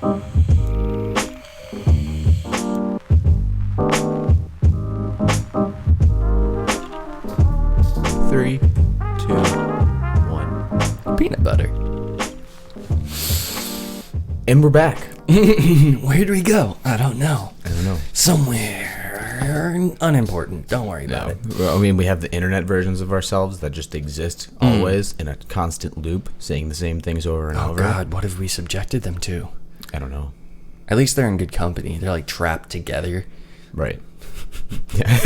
Three, two, one. Peanut butter. And we're back. Where do we go? I don't know. Somewhere unimportant. Don't worry about it. Well, I mean, we have the internet versions of ourselves that just exist always in a constant loop, saying the same things over and over. Oh, God. What have we subjected them to? I don't know. At least they're in good company. They're like trapped together. Right. Yeah.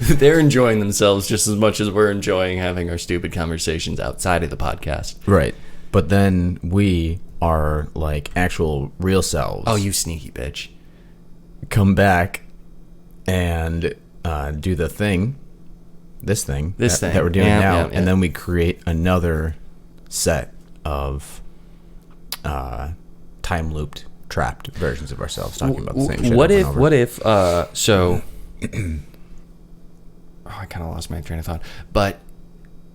They're enjoying themselves just as much as we're enjoying having our stupid conversations outside of the podcast. Right. But then we are like actual real selves. Oh, you sneaky bitch. Come back and do the thing. This thing that we're doing now. And then we create another set of time looped, trapped versions of ourselves talking about the same shit. What if so I kind of lost my train of thought, but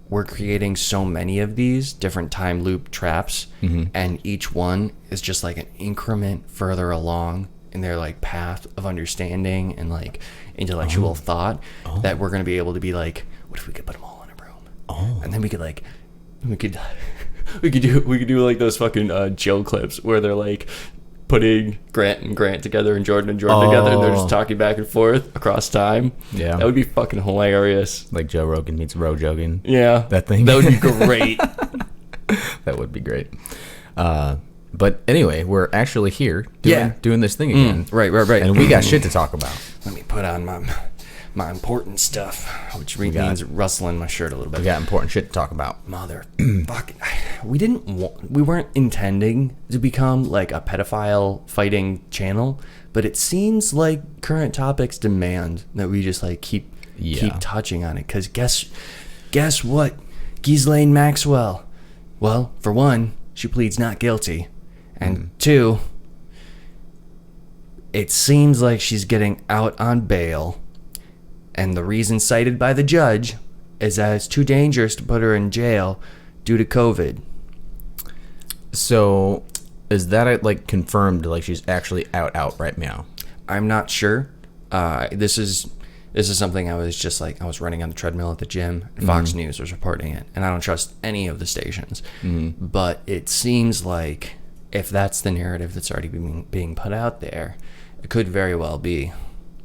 we're creating so many of these different time loop traps, and each one is just like an increment further along in their like path of understanding and like intellectual thought, that we're going to be able to be like, what if we could put them all in a room? And then we could do like those fucking Jill clips where they're like putting Grant and Grant together and Jordan together, and they're just talking back and forth across time. Yeah, that would be fucking hilarious. Like Joe Rogan meets Rogan. Yeah, that thing. That would be great. That would be great. But anyway, we're actually here doing this thing again. Right. And we got shit to talk about. Let me put on my important stuff, which means rustling my shirt a little bit. We got important shit to talk about. Motherfucking, we weren't intending to become like a pedophile fighting channel, but it seems like current topics demand that we just like keep touching on it. Because guess what? Ghislaine Maxwell. Well, for one, she pleads not guilty. And two, it seems like she's getting out on bail. And the reason cited by the judge is that it's too dangerous to put her in jail due to COVID. So, is that like confirmed? Like she's actually out right now? I'm not sure. This is something I was running on the treadmill at the gym. And Fox News was reporting it, and I don't trust any of the stations. But it seems like if that's the narrative that's already being put out there, it could very well be.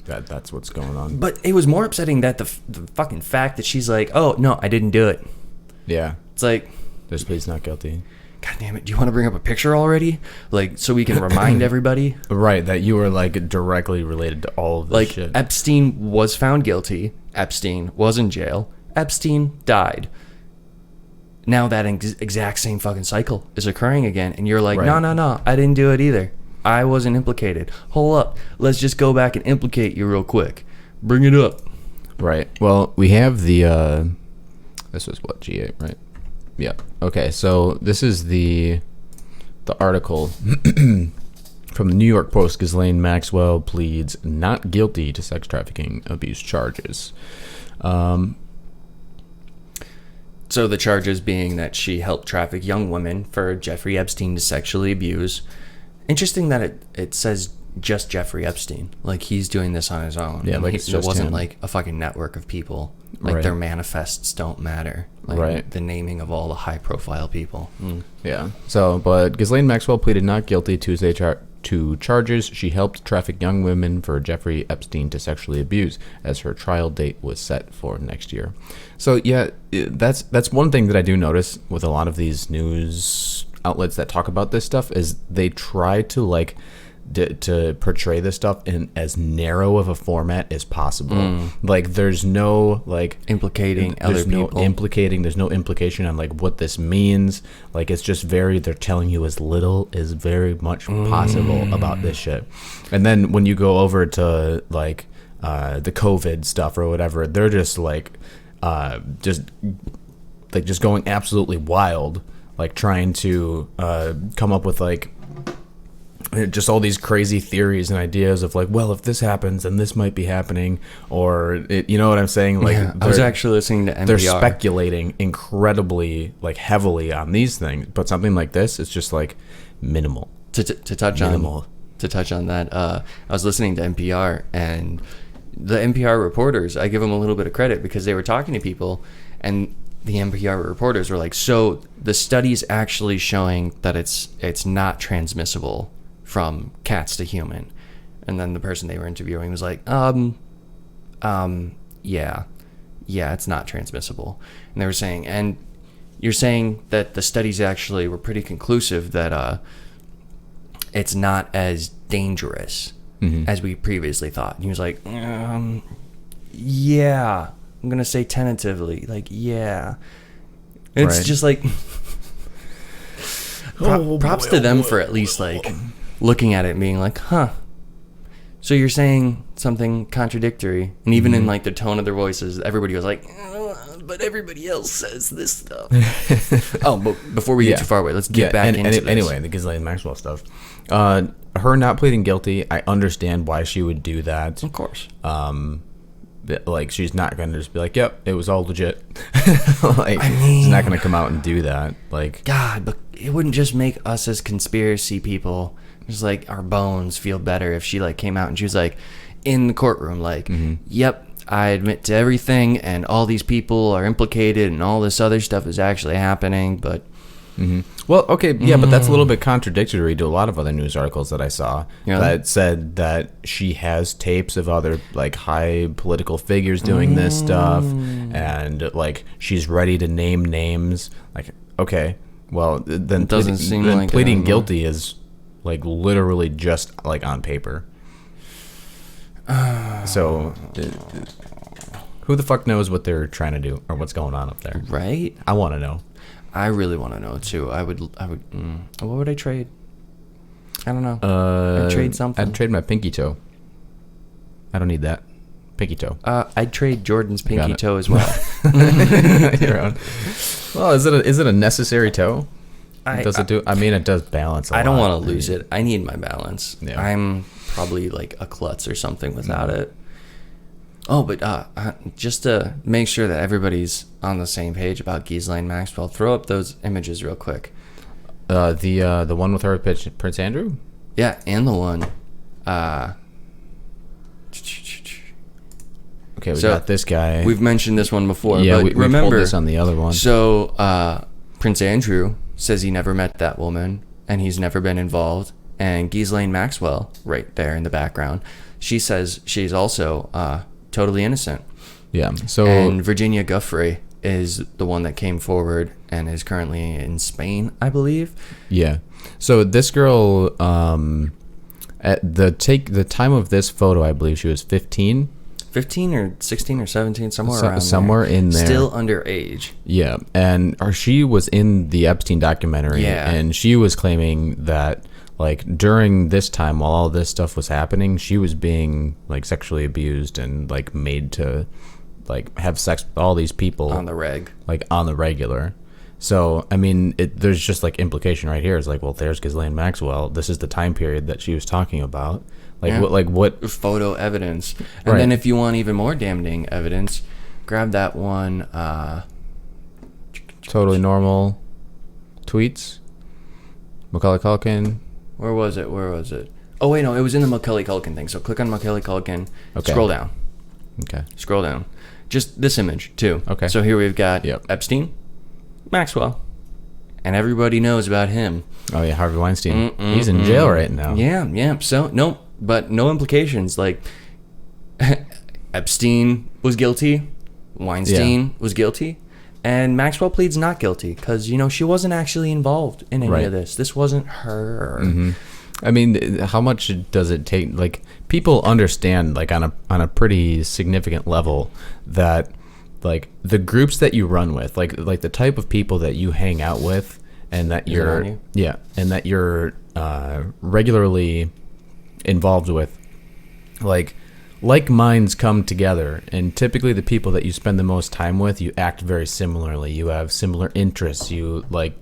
That's what's going on. But it was more upsetting that the fucking fact that she's like, oh, no, I didn't do it. Yeah. It's like... Just please not guilty. God damn it. Do you want to bring up a picture already? Like, so we can remind everybody? Right, that you were, like, directly related to all of this shit. Like, Epstein was found guilty. Epstein was in jail. Epstein died. Now that exact same fucking cycle is occurring again. And you're like, no, I didn't do it either. I wasn't implicated. Hold up. Let's just go back and implicate you real quick. Bring it up. Right. Well, we have the, this was what, G8, right? Yeah. Okay, so this is the article from the New York Post. Ghislaine Maxwell pleads not guilty to sex trafficking abuse charges. So the charges being that she helped traffic young women for Jeffrey Epstein to sexually abuse. Interesting that it says just Jeffrey Epstein. Like he's doing this on his own. Yeah, like it's it wasn't like a fucking network of people. Like their manifests don't matter. Like the naming of all the high profile people. Yeah. So, but Ghislaine Maxwell pleaded not guilty Tuesday to charges. She helped traffic young women for Jeffrey Epstein to sexually abuse, as her trial date was set for next year. So yeah, that's one thing that I do notice with a lot of these news outlets that talk about this stuff is they try to like to portray this stuff in as narrow of a format as possible. Like there's no like implicating other people. There's no implication on like what this means. Like it's just they're telling you as little as very much possible about this shit. And then when you go over to like the COVID stuff or whatever, they're just just going absolutely wild, like trying to come up with like just all these crazy theories and ideas of like, well, if this happens, then this might be happening, or you know what I'm saying? Like, I was actually listening to NPR. They're speculating incredibly, like, heavily on these things, but something like this is just like minimal. To touch on that, I was listening to NPR, and the NPR reporters, I give them a little bit of credit because they were talking to people, and the NPR reporters were like, so the study's actually showing that it's not transmissible from cats to human. And then the person they were interviewing was like, yeah, it's not transmissible. And they were saying, and you're saying that the studies actually were pretty conclusive that it's not as dangerous as we previously thought. And he was like, yeah, I'm gonna say tentatively, like, yeah. It's just like props to them for at least like looking at it and being like, huh, so you're saying something contradictory. And even in like the tone of their voices, everybody was like, but everybody else says this stuff. Oh, but before we get too far away, let's get back into this. Anyway, the Ghislaine Maxwell stuff. Her not pleading guilty, I understand why she would do that. Of course. Like, she's not going to just be like, yep, it was all legit. Like, she's not going to come out and do that. Like, God, but it wouldn't just make us as conspiracy people, just like our bones, feel better if she like came out and she was like in the courtroom, like, yep, I admit to everything, and all these people are implicated, and all this other stuff is actually happening, but. Well, okay, yeah, but that's a little bit contradictory to a lot of other news articles that I saw that said that she has tapes of other like high political figures doing this stuff, and like she's ready to name names. Like, okay, well then pleading guilty is like literally just like on paper. So who the fuck knows what they're trying to do or what's going on up there? Right? I want to know. I really want to know too. I would. What would I trade? I don't know. I'd trade something. I'd trade my pinky toe. I don't need that. Pinky toe. I'd trade Jordan's pinky toe as well. Your own. Well, is it a necessary toe? Does it do? I mean, it does balance. I don't want to lose it. I need my balance. Yeah. I'm probably like a klutz or something without it. Oh, but just to make sure that everybody's on the same page about Ghislaine Maxwell, throw up those images real quick. The one with her Prince Andrew? Yeah, and the one. Okay, we got this guy. We've mentioned this one before. Yeah, but we remember pulled this on the other one. So Prince Andrew says he never met that woman and he's never been involved. And Ghislaine Maxwell, right there in the background, she says she's also totally innocent. Yeah. So and Virginia Giuffre is the one that came forward and is currently in Spain, I believe. Yeah. So this girl, at the time of this photo, I believe she was 15. 15 or 16 or 17, somewhere in there. Still underage. Yeah. And she was in the Epstein documentary. Yeah. And she was claiming that, like, during this time, while all this stuff was happening, she was being, like, sexually abused and, like, made to, like, have sex with all these people. On the reg. Like, on the regular. So, I mean, there's just, like, implication right here. It's like, well, there's Ghislaine Maxwell. This is the time period that she was talking about. Like, yeah. what? Photo evidence. And then if you want even more damning evidence, grab that one. Totally normal tweets. Macaulay Culkin. Where was it? Oh, wait, no, it was in the Macaulay Culkin thing. So click on Macaulay Culkin. Okay. Scroll down. Okay. Scroll down. Just this image, too. Okay. So here we've got Epstein, Maxwell, and everybody knows about him. Oh, yeah, Harvey Weinstein. He's in jail right now. Yeah. So, no, but no implications. Like, Epstein was guilty. Weinstein was guilty. And Maxwell pleads not guilty because, she wasn't actually involved in any of this. This wasn't her. Mm-hmm. I mean, how much does it take? Like, people understand, like, on a pretty significant level that, like, the groups that you run with, like the type of people that you hang out with, and that you're regularly involved with, like minds come together, and typically the people that you spend the most time with, you act very similarly. You have similar interests. You like.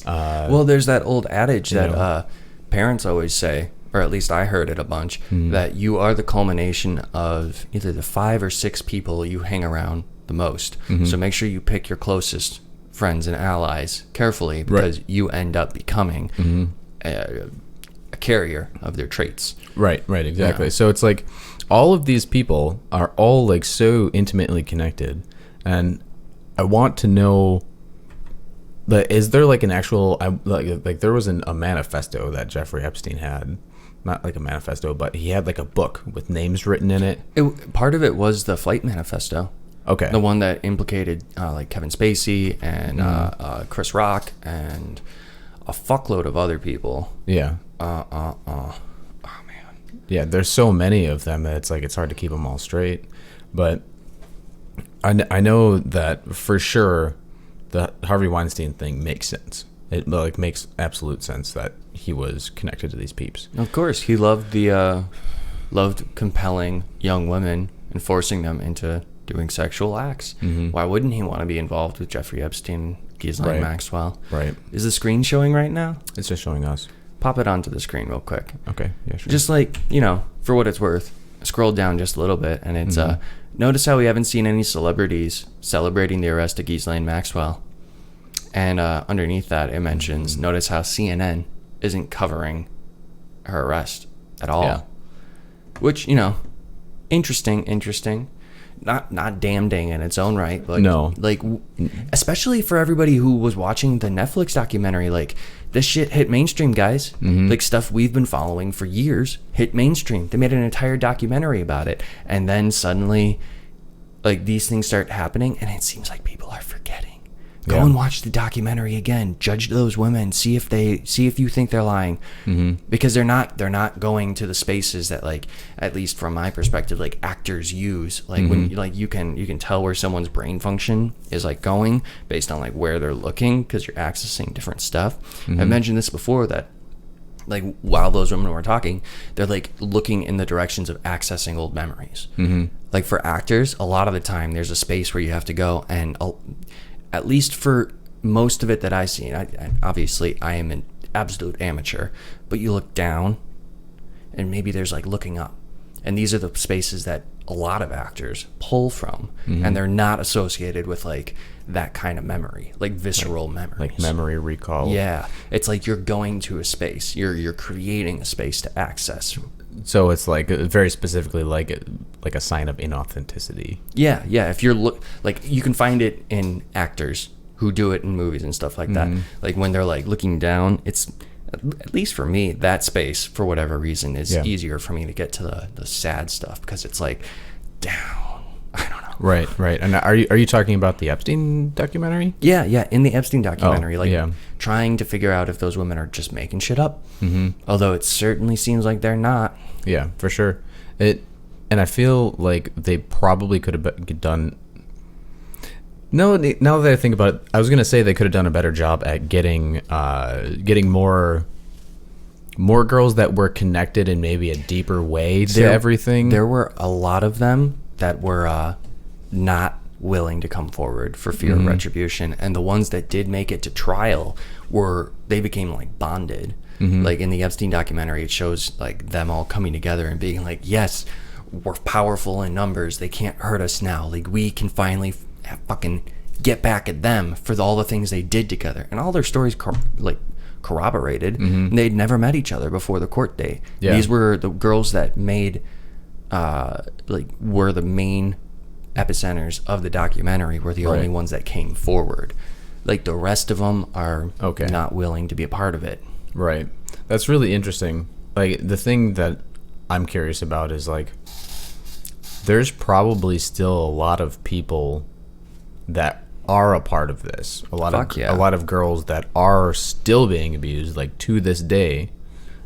Well, there's that old adage that parents always say, or at least I heard it a bunch, that you are the culmination of either the 5 or 6 people you hang around the most. So make sure you pick your closest friends and allies carefully, because you end up becoming a carrier of their traits. Right, exactly. So it's like all of these people are all like so intimately connected, and I want to know, but is there like an actual like there was a manifesto that Jeffrey Epstein had, not like a manifesto, but he had like a book with names written in it. Part of it was the flight manifesto. Okay. The one that implicated like Kevin Spacey and Chris Rock and a fuckload of other people. Yeah. Oh man. Yeah, there's so many of them that it's like it's hard to keep them all straight. But I know that for sure the Harvey Weinstein thing makes sense. It like makes absolute sense that he was connected to these peeps. Of course, he loved loved compelling young women and forcing them into doing sexual acts. Why wouldn't he want to be involved with Jeffrey Epstein, Ghislaine Maxwell? Right. Is the screen showing right now? It's just showing us. Pop it onto the screen real quick. Okay. Yeah, sure. Just like, for what it's worth, scroll down just a little bit, and it's notice how we haven't seen any celebrities celebrating the arrest of Ghislaine Maxwell. And underneath that, it mentions, notice how CNN isn't covering her arrest at all. Yeah. Which, interesting. Not damning in its own right. But no. Like, especially for everybody who was watching the Netflix documentary, like, this shit hit mainstream, guys. Like, stuff we've been following for years hit mainstream. They made an entire documentary about it. And then suddenly, like, these things start happening, and it seems like people are forgetting. Go and watch the documentary again. Judge those women. See if you think they're lying, because they're not. They're not going to the spaces that, like, at least from my perspective, like, actors use. Like when you can tell where someone's brain function is like going based on like where they're looking, because you're accessing different stuff. I've mentioned this before, that like while those women were talking, they're like looking in the directions of accessing old memories. Like for actors, a lot of the time there's a space where you have to go, and at least for most of it that I see, and obviously I am an absolute amateur, but you look down and maybe there's like looking up. And these are the spaces that a lot of actors pull from, and they're not associated with like that kind of memory, like visceral memories. Like memory recall. Yeah. It's like you're going to a space. You're creating a space to access. So it's like very specifically like a sign of inauthenticity. Yeah. If you're like, you can find it in actors who do it in movies and stuff like that. Like when they're like looking down, it's, at least for me, that space for whatever reason is easier for me to get to the sad stuff, because it's like down. I don't know. Right. And are you talking about the Epstein documentary? Yeah. In the Epstein documentary, trying to figure out if those women are just making shit up. Although it certainly seems like they're not. Yeah, for sure. And I feel like they probably could have done. No, now that I think about it, I was gonna say they could have done a better job at getting more girls that were connected in maybe a deeper way to everything. There were a lot of them that were not willing to come forward for fear of retribution, and the ones that did make it to trial they became like bonded. Like in the Epstein documentary, it shows like them all coming together and being like, yes, we're powerful in numbers, they can't hurt us now, like we can finally fucking get back at them for all the things they did together. And all their stories corroborated. And they'd never met each other before the court date. These were the girls that made were the main epicenters of the documentary, were the only ones that came forward. Like the rest of them are not willing to be a part of it. Right. That's really interesting. Like the thing that I'm curious about is like there's probably still a lot of people that are a part of this. A lot of girls that are still being abused, like to this day,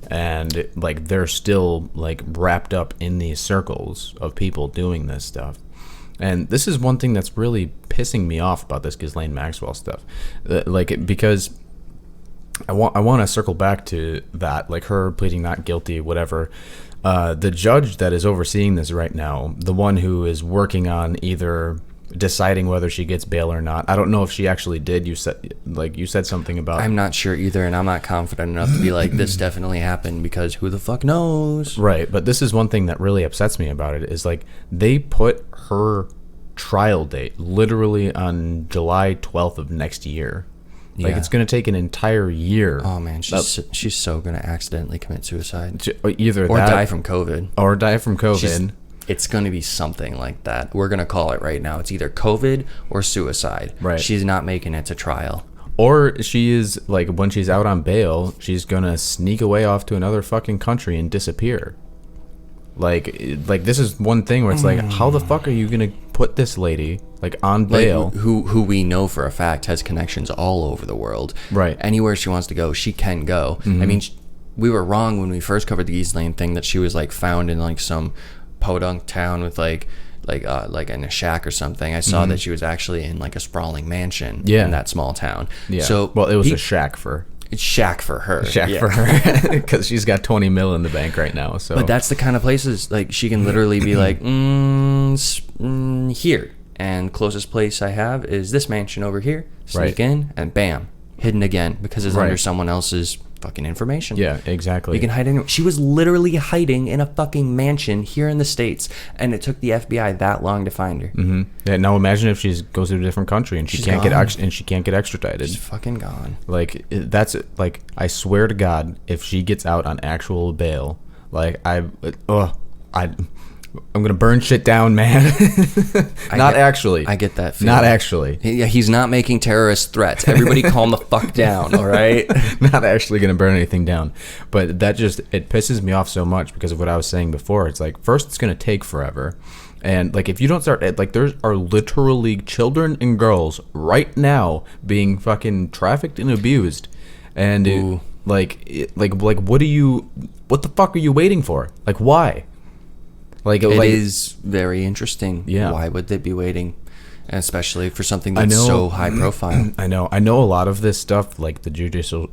and like they're still like wrapped up in these circles of people doing this stuff. And this is one thing that's really pissing me off about this Ghislaine Maxwell stuff, because I want to circle back to that, like her pleading not guilty, whatever. The judge that is overseeing this right now, the one who is working on either deciding whether she gets bail or not. I don't know if she actually did. You said something about... I'm not sure either, and I'm not confident enough to be like, this definitely happened, because who the fuck knows? Right, but this is one thing that really upsets me about it, is like they put her trial date literally on July 12th of next year. Like, it's going to take an entire year. Oh, man, she's so going to accidentally commit suicide. Either or that... die from COVID. Or die from COVID. It's going to be something like that. We're going to call it right now. It's either COVID or suicide. Right. She's not making it to trial. Or she is, like, when she's out on bail, she's going to sneak away off to another fucking country and disappear. Like this is one thing where it's like, how the fuck are you going to put this lady, like, on bail? Like, who we know for a fact has connections all over the world. Right. Anywhere she wants to go, she can go. I mean, we were wrong when we first covered the Ghislaine thing that she was, like, found in, like, some podunk town with like in a shack or something. I saw that she was actually in like a sprawling mansion in that small town. Yeah. So well, it was a shack for her. For her, because she's got 20 mil in the bank right now. So, but that's the kind of places like she can literally be like, here, and closest place I have is this mansion over here. Sneak in and bam, hidden again because it's under someone else's fucking information. Yeah, exactly. You can hide anywhere. She was literally hiding in a fucking mansion here in the States, and it took the FBI that long to find her. Mm-hmm. Yeah. Now imagine if she goes to a different country and she can't get extradited. She's fucking gone. Like, that's like, I swear to God, if she gets out on actual bail, like I'm gonna burn shit down, man. Actually. I get that feeling. Not actually. Yeah, he's not making terrorist threats. Everybody calm the fuck down, all right? Not actually gonna burn anything down. But that it pisses me off so much because of what I was saying before. It's like, first, it's gonna take forever. And like, if you don't start, like, there are literally children and girls right now being fucking trafficked and abused. And what the fuck are you waiting for? Like, why? Like, it is very interesting. Yeah. Why would they be waiting? And especially for something that's so high profile. I know a lot of this stuff, like the judicial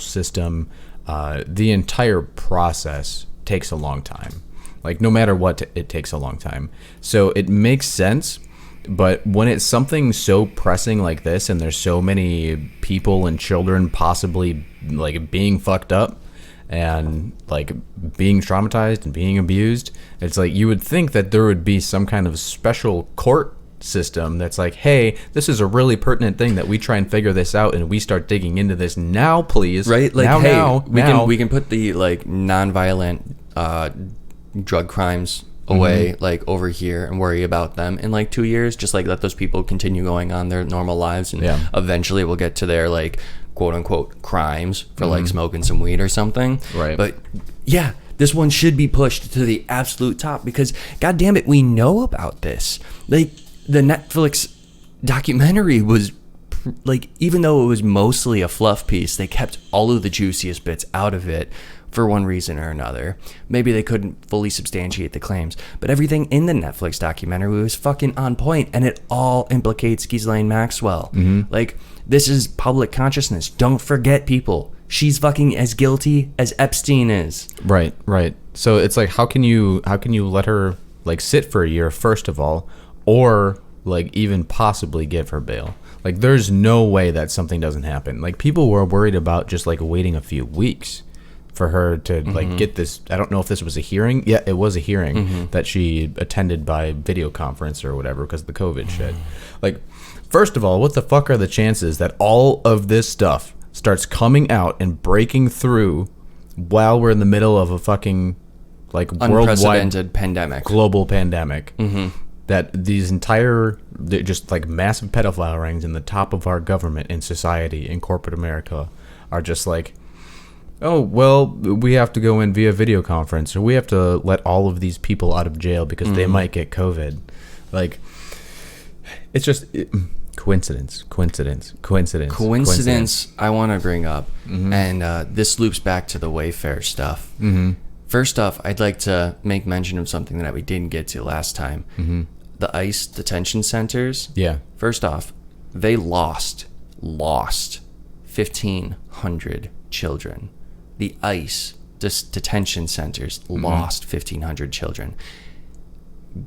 system, the entire process takes a long time. Like, no matter what, it takes a long time. So it makes sense. But when it's something so pressing like this, and there's so many people and children possibly like being fucked up, and like being traumatized and being abused, it's like you would think that there would be some kind of special court system that's like, hey, this is a really pertinent thing that we try and figure this out, and we start digging into this now, please. Right? Like, we can put the like nonviolent drug crimes away, like over here, and worry about them in like 2 years. Just like let those people continue going on their normal lives, and eventually we'll get to their like quote unquote crimes for like smoking some weed or something. Right. But yeah, this one should be pushed to the absolute top because god damn it, we know about this. Like, the Netflix documentary was like, even though it was mostly a fluff piece, they kept all of the juiciest bits out of it for one reason or another. Maybe they couldn't fully substantiate the claims, but everything in the Netflix documentary was fucking on point, and it all implicates Ghislaine Maxwell. Like, this is public consciousness. Don't forget, people. She's fucking as guilty as Epstein is. Right. So it's like, how can you let her like sit for a year, first of all, or like even possibly give her bail? Like, there's no way that something doesn't happen. Like, people were worried about just like waiting a few weeks for her to like get this. I don't know if this was a hearing. Yeah, it was a hearing that she attended by video conference or whatever because of the COVID shit. Like, first of all, what the fuck are the chances that all of this stuff starts coming out and breaking through while we're in the middle of a fucking like unprecedented pandemic, global pandemic? That these entire just like massive pedophile rings in the top of our government and society in corporate America are just like, oh, well, we have to go in via video conference, or we have to let all of these people out of jail because they might get COVID. Like, it's just coincidence. I want to bring up, and this loops back to the Wayfair stuff. First off, I'd like to make mention of something that we didn't get to last time. The ICE detention centers. Yeah. First off, they lost 1,500 children. The ICE detention centers lost 1,500 children.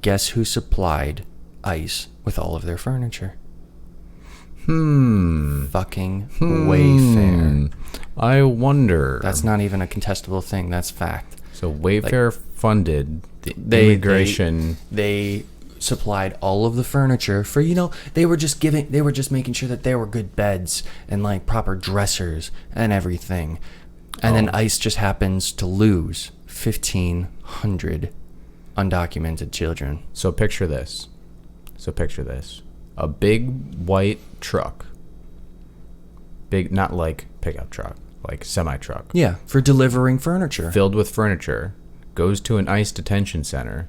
Guess who supplied ICE with with all of their furniture. Fucking Wayfair. I wonder. That's not even a contestable thing. That's fact. So Wayfair funded the immigration. They supplied all of the furniture for, they were just making sure that there were good beds and like proper dressers and everything. And then ICE just happens to lose 1,500 undocumented children. So picture this. A big white truck. Big, not like pickup truck, like semi-truck. Yeah, for delivering furniture. Filled with furniture. Goes to an ICE detention center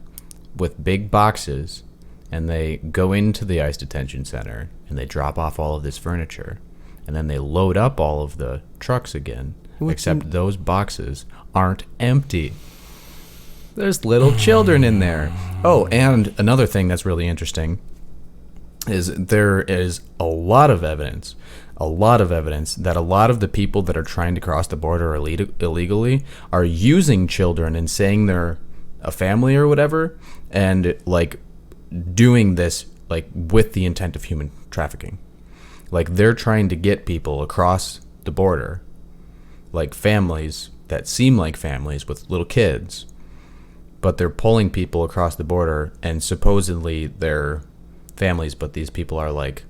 with big boxes, and they go into the ICE detention center and they drop off all of this furniture, and then they load up all of the trucks again, except those boxes aren't empty. There's little children in there. Oh, and another thing that's really interesting is there is a lot of evidence that a lot of the people that are trying to cross the border illegally are using children and saying they're a family or whatever, and like doing this like with the intent of human trafficking. Like they're trying to get people across the border, like families that seem like families with little kids, but they're pulling people across the border and supposedly they're families, but these people are like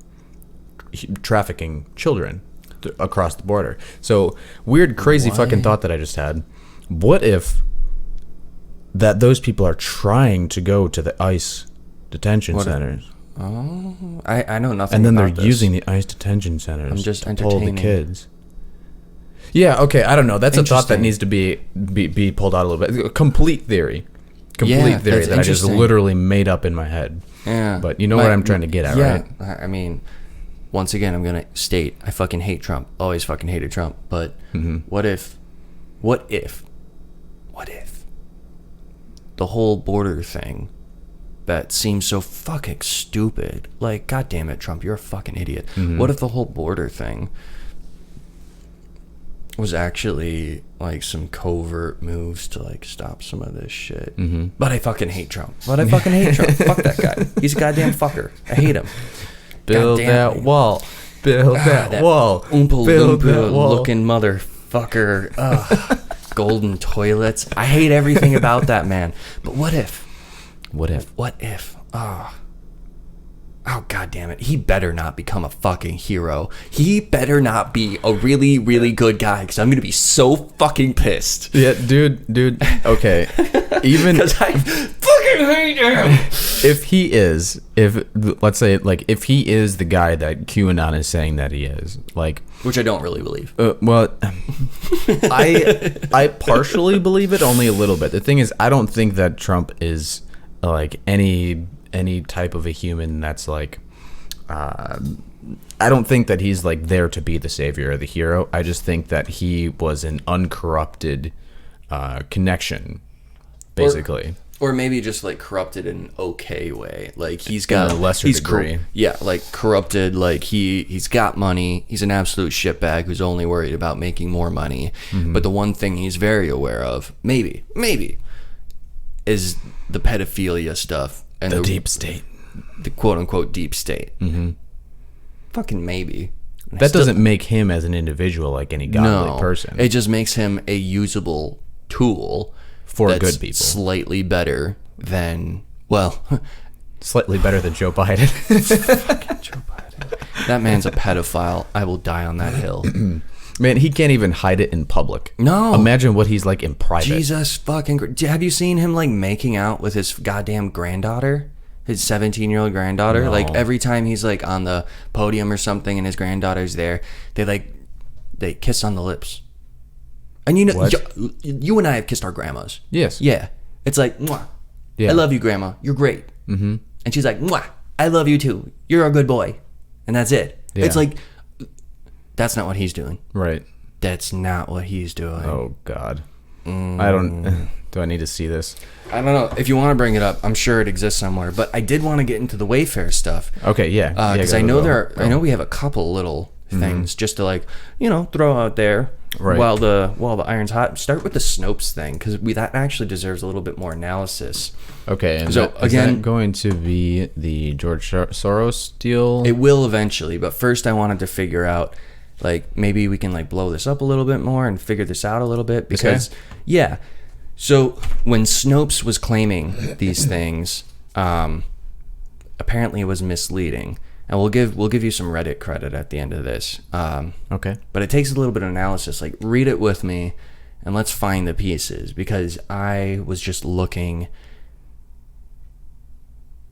trafficking children across the border. So weird, crazy fucking thought that I just had. What if that those people are trying to go to the ICE detention centers? I know nothing. And then about they're using the ICE detention centers I'm just to pull the entertaining. kids. Yeah, okay, I don't know. That's a thought that needs to be pulled out a little bit. Complete theory that I just literally made up in my head. Yeah. But you know what I'm trying to get at, right? I mean, once again, I'm going to state, I fucking hate Trump. Always fucking hated Trump. But what if the whole border thing that seems so fucking stupid, like, God damn it, Trump, you're a fucking idiot. What if the whole border thing was actually like some covert moves to like stop some of this shit? But I fucking hate Trump. Fuck that guy. He's a goddamn fucker. I hate him. Build that wall. Build that wall. Oompa Build that Loompa wall. looking motherfucker. Golden toilets. I hate everything about that man. But what if? Oh, God damn it. He better not become a fucking hero. He better not be a really, really good guy, because I'm going to be so fucking pissed. Yeah, dude. Okay. Even Because I fucking hate him. let's say, like, if he is the guy that QAnon is saying that he is, like, Which I don't really believe. well, I partially believe it, only a little bit. The thing is, I don't think that Trump is like any type of a human that's like, I don't think that he's like there to be the savior or the hero. I just think that he was an uncorrupted connection, basically. Or maybe just like corrupted in an okay way. Like he's got a lesser degree. Like corrupted. Like he's got money. He's an absolute shitbag who's only worried about making more money. But the one thing he's very aware of, maybe, is the pedophilia stuff and The deep state. the quote unquote deep state. Fucking maybe. And That doesn't make him as an individual like any godly person. It just makes him a usable tool For that's good people. slightly better than, well, Slightly better than Joe Biden. Joe Biden. That man's a pedophile. I will die on that hill. Man, he can't even hide it in public. No. Imagine what he's like in private. Jesus fucking. Have you seen him like making out with his goddamn granddaughter? His 17-year-old granddaughter? No. Like every time he's like on the podium or something and his granddaughter's there, they kiss on the lips. And you know, What? you and I have kissed our grandmas. Yes. Yeah. It's like, mwah. Yeah. I love you, grandma. You're great. And she's like, mwah. I love you too. You're a good boy. And that's it. Yeah. It's like, that's not what he's doing. Right. That's not what he's doing. Oh, God. I don't... Do I need to see this? I don't know. If you want to bring it up, I'm sure it exists somewhere. But I did want to get into the Wayfair stuff. Okay, yeah. Because I know I know we have a couple little things just to like, throw out there. Right. While the iron's hot, start with the Snopes thing, because that actually deserves a little bit more analysis. Okay, and So, is again- that going to be the George Soros deal? It will eventually, but first I wanted to figure out, like, maybe we can, like, blow this up a little bit more and figure this out a little bit, because, yeah. So when Snopes was claiming these things, apparently it was misleading. And we'll give you some Reddit credit at the end of this. Okay. But it takes a little bit of analysis. Like, read it with me, and let's find the pieces, because I was just looking.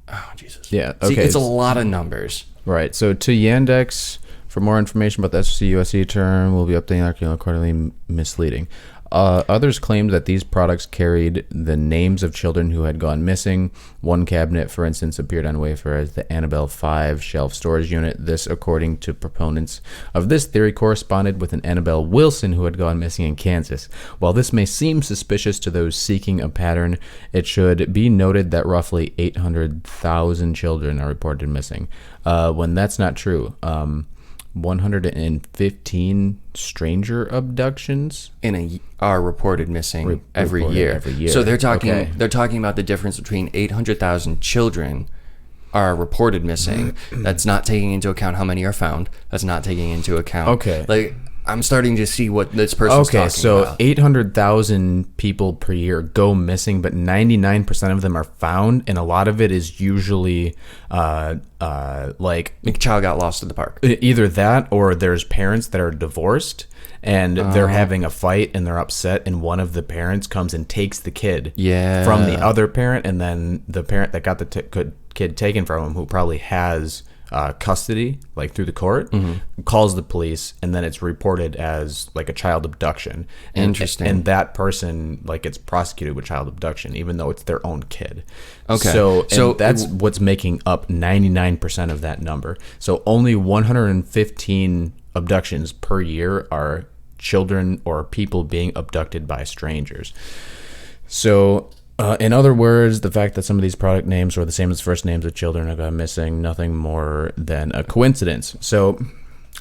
Oh, Jesus. Yeah, See, okay. it's a lot of numbers. Right. So to Yandex, for more information about the SCUSE term, we'll be updating our curriculum accordingly. Misleading. Others claimed that these products carried the names of children who had gone missing. One cabinet, for instance, appeared on Wayfair as the Annabelle 5 shelf storage unit. This, according to proponents of this theory, corresponded with an Annabelle Wilson who had gone missing in Kansas. While this may seem suspicious to those seeking a pattern, it should be noted that roughly 800,000 children are reported missing. When that's not true. 115 stranger abductions are reported missing every year. So they're talking about the difference between 800,000 children are reported missing. That's not taking into account how many are found. That's not taking into account. Like, I'm starting to see what this person's talking about. 800,000 people per year go missing, but 99% of them are found, and a lot of it is usually like a child got lost in the park. Either that, or there's parents that are divorced and they're having a fight and they're upset, and one of the parents comes and takes the kid from the other parent, and then the parent that got the kid taken from him, who probably has custody, like through the court, calls the police, and then it's reported as like a child abduction. Interesting. And that person like gets prosecuted with child abduction, even though it's their own kid. Okay. So that's what's making up 99% of that number. So only 115 abductions per year are children or people being abducted by strangers. So in other words, the fact that some of these product names were the same as first names of children have gone missing, nothing more than a coincidence. So,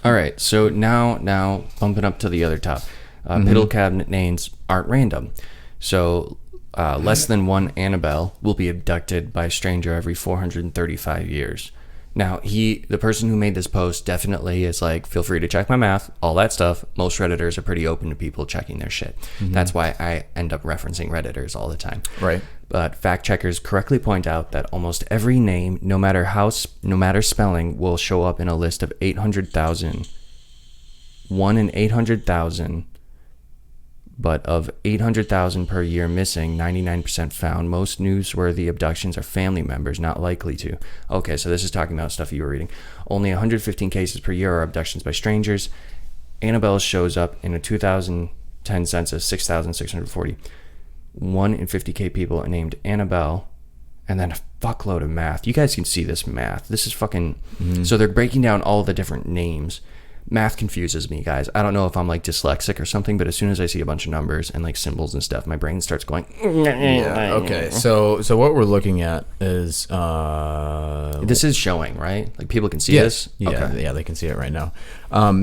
all right. So now bumping up to the other top, piddle cabinet names aren't random. So less than one Annabelle will be abducted by a stranger every 435 years. Now, the person who made this post definitely is like, feel free to check my math, all that stuff. Most Redditors are pretty open to people checking their shit. That's why I end up referencing Redditors all the time. Right. But fact checkers correctly point out that almost every name, no matter spelling, will show up in a list of 800,000. 1 in 800,000. But of 800,000 per year missing, 99% found. Most newsworthy abductions are family members, not likely to. Okay, so this is talking about stuff you were reading. Only 115 cases per year are abductions by strangers. Annabelle shows up in a 2010 census, 6,640. 1 in 50K people are named Annabelle, and then a fuckload of math. You guys can see this math. This is fucking... So they're breaking down all the different names. Math confuses me, guys. I don't know if I'm like dyslexic or something, but as soon as I see a bunch of numbers and like symbols and stuff, my brain starts going. Yeah. Okay. So what we're looking at is this is showing, right? Like people can see this. Yeah. Okay. Yeah, they can see it right now.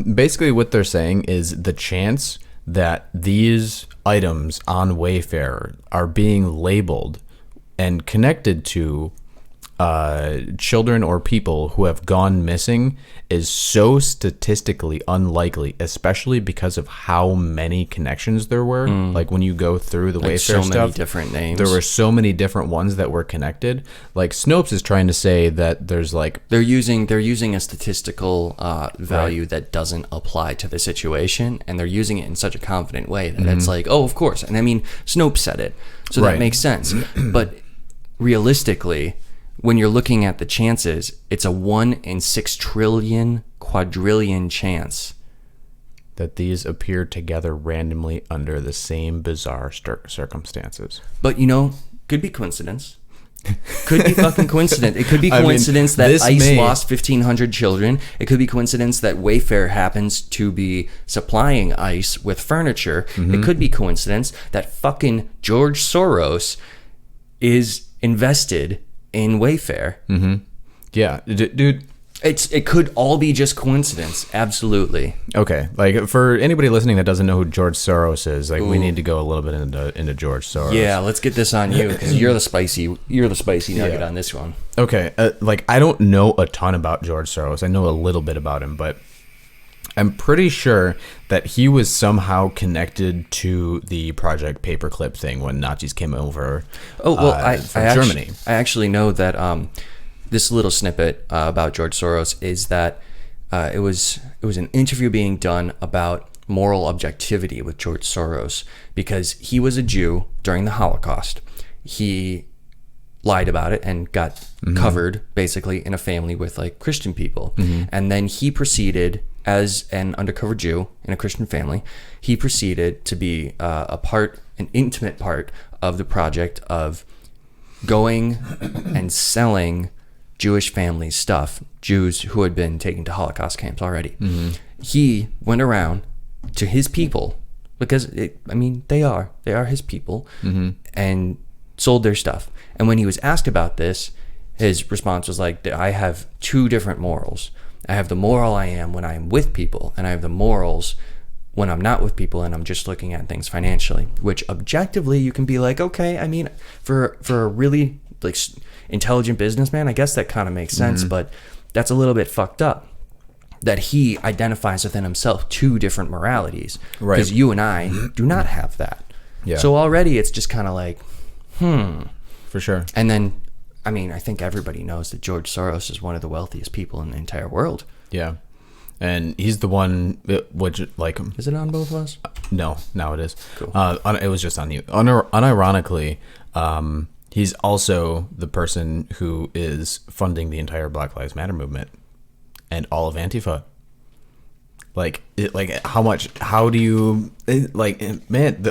Basically, what they're saying is the chance that these items on Wayfair are being labeled and connected to children or people who have gone missing is so statistically unlikely, especially because of how many connections there were. Like when you go through the Wayfair so stuff, many different names. There were so many different ones that were connected. Like Snopes is trying to say that there's like they're using a statistical value that doesn't apply to the situation, and they're using it in such a confident way that it's like, oh, of course. And I mean, Snopes said it, so that makes sense. But realistically, when you're looking at the chances, it's a 1 in 6 trillion quadrillion chance that these appear together randomly under the same bizarre circumstances. But, could be coincidence. Could be fucking coincidence. It could be coincidence that ICE lost 1,500 children. It could be coincidence that Wayfair happens to be supplying ICE with furniture. It could be coincidence that fucking George Soros is invested in Wayfair. Yeah, dude. It could all be just coincidence. Absolutely. Okay, like for anybody listening that doesn't know who George Soros is, like we need to go a little bit into George Soros. Yeah, let's get this on you because you're the spicy nugget on this one. Okay, like I don't know a ton about George Soros. I know a little bit about him, but I'm pretty sure that he was somehow connected to the Project Paperclip thing when Nazis came over. Oh well, from Germany. I actually know that this little snippet about George Soros is that it was an interview being done about moral objectivity with George Soros because he was a Jew during the Holocaust. He lied about it and got covered basically in a family with like Christian people, and then he proceeded as an undercover Jew in a Christian family. He proceeded to be an intimate part of the project of going and selling Jewish families stuff, Jews who had been taken to Holocaust camps already. He went around to his people because they are his people, and sold their stuff. And when he was asked about this, his response was like, I have two different morals. I have the moral I am when I am with people, and I have the morals when I'm not with people and I'm just looking at things financially, which objectively you can be like, okay, I mean, for a really like intelligent businessman, I guess that kind of makes sense, but that's a little bit fucked up that he identifies within himself two different moralities, because you and I do not have that. So already it's just kind of like, for sure. And then, I mean, I think everybody knows that George Soros is one of the wealthiest people in the entire world. Yeah. And he's the one, which, like... Is it on both of us? No, now it is. Cool. It was just on you. Unironically, he's also the person who is funding the entire Black Lives Matter movement and all of Antifa. How do you,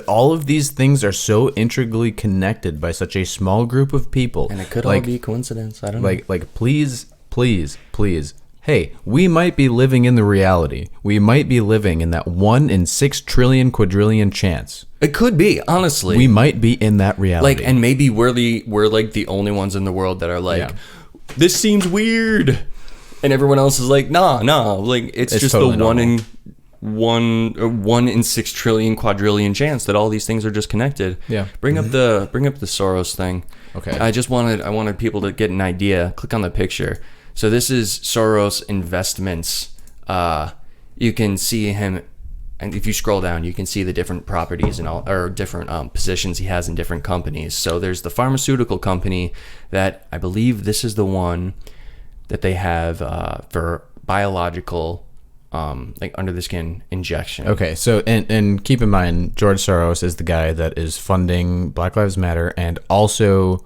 all of these things are so intricately connected by such a small group of people. And it could all be coincidence. I don't know. Please. Hey, we might be living in the reality. We might be living in that 1 in 6 trillion quadrillion chance. It could be, honestly. We might be in that reality. And maybe we're the only ones in the world that are like, this seems weird. And everyone else is like, nah. Like it's just totally the 1 in 6 trillion quadrillion chance that all these things are just connected. Yeah. Bring up the Soros thing. Okay. I wanted people to get an idea. Click on the picture. So this is Soros Investments. You can see him, and if you scroll down, you can see the different properties and all, or different positions he has in different companies. So there's the pharmaceutical company that I believe this is the one that they have for biological, like under the skin injection. Okay, so and keep in mind, George Soros is the guy that is funding Black Lives Matter, and also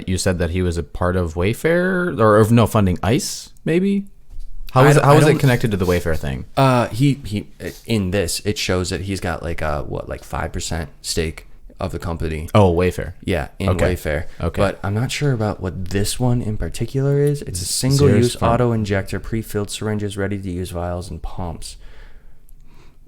you said that he was a part of Wayfair, or no, funding ICE, maybe. How is it connected to the Wayfair thing? He in this it shows that he's got like 5% stake of the company. Oh, Wayfair. Yeah, in Wayfair. Okay. But I'm not sure about what this one in particular is. It's a single-use auto-injector, pre-filled syringes, ready-to-use vials, and pumps.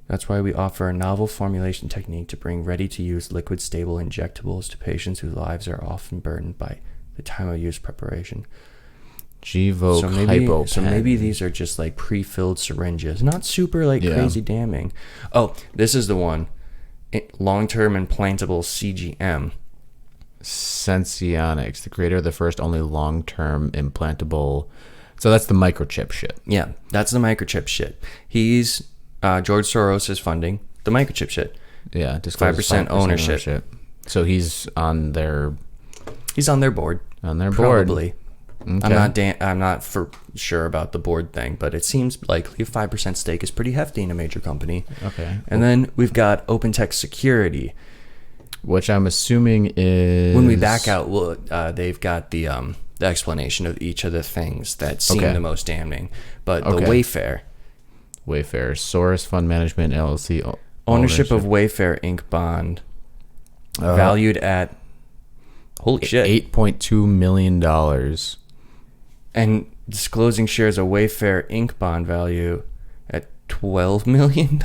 That's why we offer a novel formulation technique to bring ready-to-use liquid stable injectables to patients whose lives are often burdened by the time of use preparation. So maybe these are just like pre-filled syringes. Not super crazy damning. Oh, this is the one. Long-term implantable CGM. Senseonics, the creator of the first only long-term implantable. So that's the microchip shit. Yeah, that's the microchip shit. He's George Soros is funding the microchip shit. Yeah, 5% ownership. So he's on their. He's on their board. On their board, probably. Okay. I'm not for sure about the board thing, but it seems likely a 5% stake is pretty hefty in a major company. Okay. And then we've got OpenText Security, which I'm assuming is when we back out. They've got the explanation of each of the things that seem the most damning. But the Wayfair, Soros Fund Management LLC, ownership of Wayfair Inc. bond, valued at holy shit, $8.2 million. And disclosing shares of Wayfair Inc. bond value at $12 million.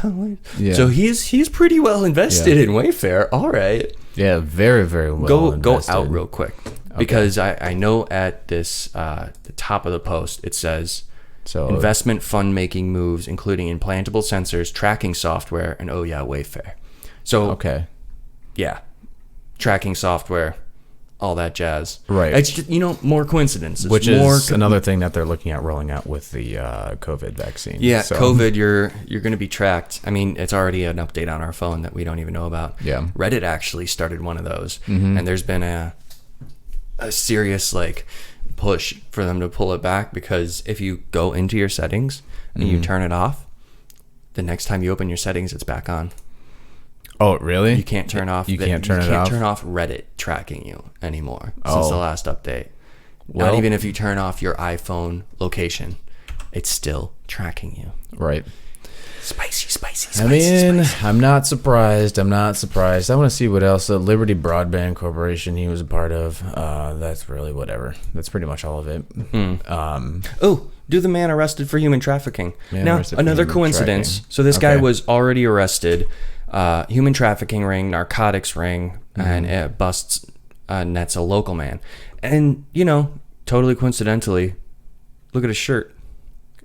Yeah. So he's pretty well invested in Wayfair. All right. Yeah, very, very well invested. Go out real quick. Because I know at this the top of the post it says So investment fund making moves, including implantable sensors, tracking software, and Wayfair. So okay, yeah, tracking software, all that jazz. Right. It's just, more coincidences. which more is another thing that they're looking at rolling out with the COVID vaccine. Yeah, So, COVID, you're going to be tracked. I mean, it's already an update on our phone that we don't even know about. Yeah. Reddit actually started one of those, and there's been a serious push for them to pull it back, because if you go into your settings and you turn it off, the next time you open your settings, it's back on. Oh, really? You can't turn off. You can't turn it off? You can't turn off Reddit tracking you anymore since Oh. the last update. Well- Not even if you turn off your iPhone location, it's still tracking you. Right. Spicy. I mean, I'm not surprised. I want to see what else. The Liberty Broadband Corporation he was a part of. That's really whatever. That's pretty much all of it. Oh, do the man arrested for human trafficking. Man Now, arrested for another human coincidence. trafficking. So this guy Okay. was already arrested. Human trafficking ring, narcotics ring, and it busts, nets a local man. And, totally coincidentally, look at his shirt.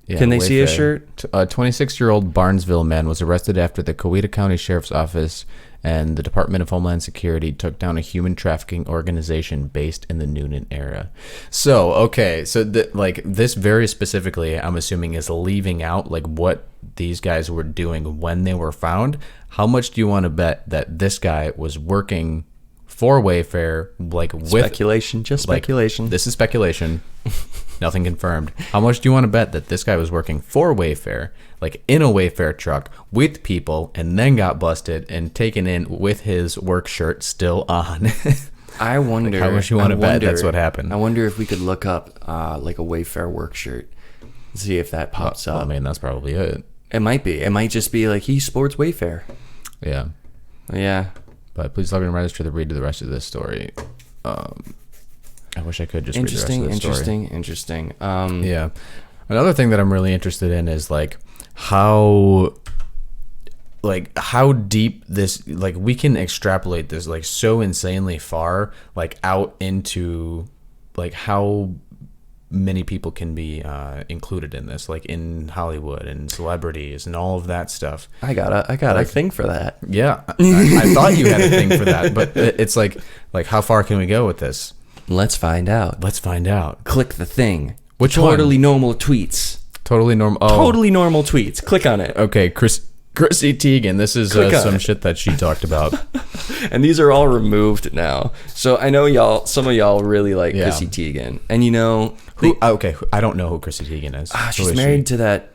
Yeah, Can they see his Wayfair. shirt? A 26-year-old Barnesville man was arrested after the Coweta County Sheriff's Office and the Department of Homeland Security took down a human trafficking organization based in the Noonan area. So, okay, so this very specifically, I'm assuming, is leaving out what these guys were doing when they were found. How much do you want to bet that this guy was working for Wayfair, with Speculation, just speculation. This is speculation. Nothing confirmed. How much do you want to bet that this guy was working for Wayfair, in a Wayfair truck with people, and then got busted and taken in with his work shirt still on? I wonder. How much you want to bet that's what happened? I wonder if we could look up a Wayfair work shirt, see if that pops up. I mean, that's probably it. It might be. It might just be he sports Wayfair. Yeah. Yeah. But please log in register to read the rest of this story. I wish I could just read the rest of this story. Interesting. Yeah. Another thing that I'm really interested in is how deep this, we can extrapolate this so insanely far, out into how many people can be included in this, in Hollywood and celebrities and all of that stuff. I got a thing for that. Yeah. I thought you had a thing for that, but it's how far can we go with this? Let's find out. Click the thing. Which totally one? normal tweets. Totally normal. Oh. Totally normal tweets. Click on it. Okay, Chrissy Teigen. This is some shit that she talked about. And these are all removed now. So I know some of y'all really like Chrissy Teigen. And who? Okay, I don't know who Chrissy Teigen is. She's married to that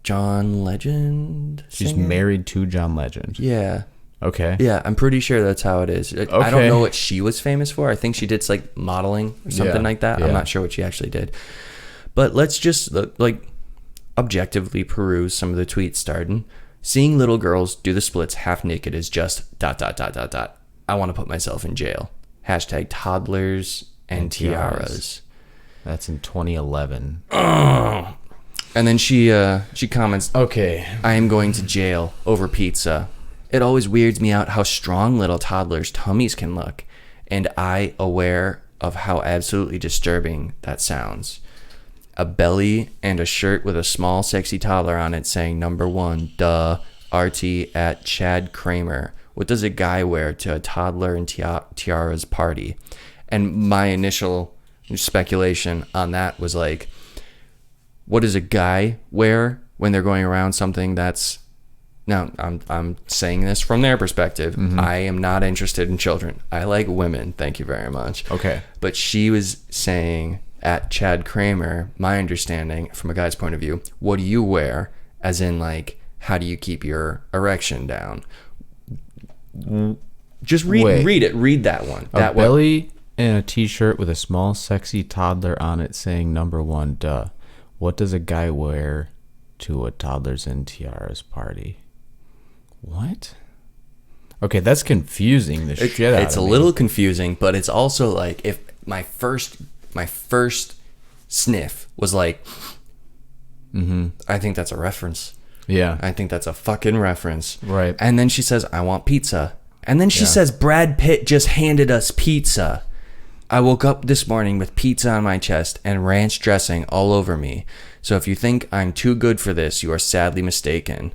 John Legend She's singer? married to John Legend. Yeah. Okay. Yeah, I'm pretty sure that's how it is. I don't know what she was famous for. I think she did modeling or something like that. Yeah. I'm not sure what she actually did. But let's just objectively peruse some of the tweets starting. Seeing little girls do the splits half naked is just ... I want to put myself in jail. # toddlers and tiaras. That's in 2011. And then she comments, Okay. I am going to jail over pizza. It always weirds me out how strong little toddlers' tummies can look, and I aware of how absolutely disturbing that sounds. A belly and a shirt with a small sexy toddler on it saying number 1, duh, RT at Chad Kramer. What does a guy wear to a toddler and tiara's party? And my initial speculation on that was what does a guy wear when they're going around something that's... Now, I'm saying this from their perspective. Mm-hmm. I am not interested in children. I like women. Thank you very much. Okay. But she was saying, at Chad Kramer, my understanding from a guy's point of view, what do you wear? As in, how do you keep your erection down? Just read it. Read that one. A belly and a t-shirt with a small sexy toddler on it saying number 1, duh. What does a guy wear to a toddlers and tiaras party? What? Okay, that's confusing the shit out of me. It's a little confusing, but it's also if my first sniff was I think that's a reference. Yeah. I think that's a fucking reference. Right. And then she says, I want pizza. And then she says, Brad Pitt just handed us pizza. I woke up this morning with pizza on my chest and ranch dressing all over me. So if you think I'm too good for this, you are sadly mistaken.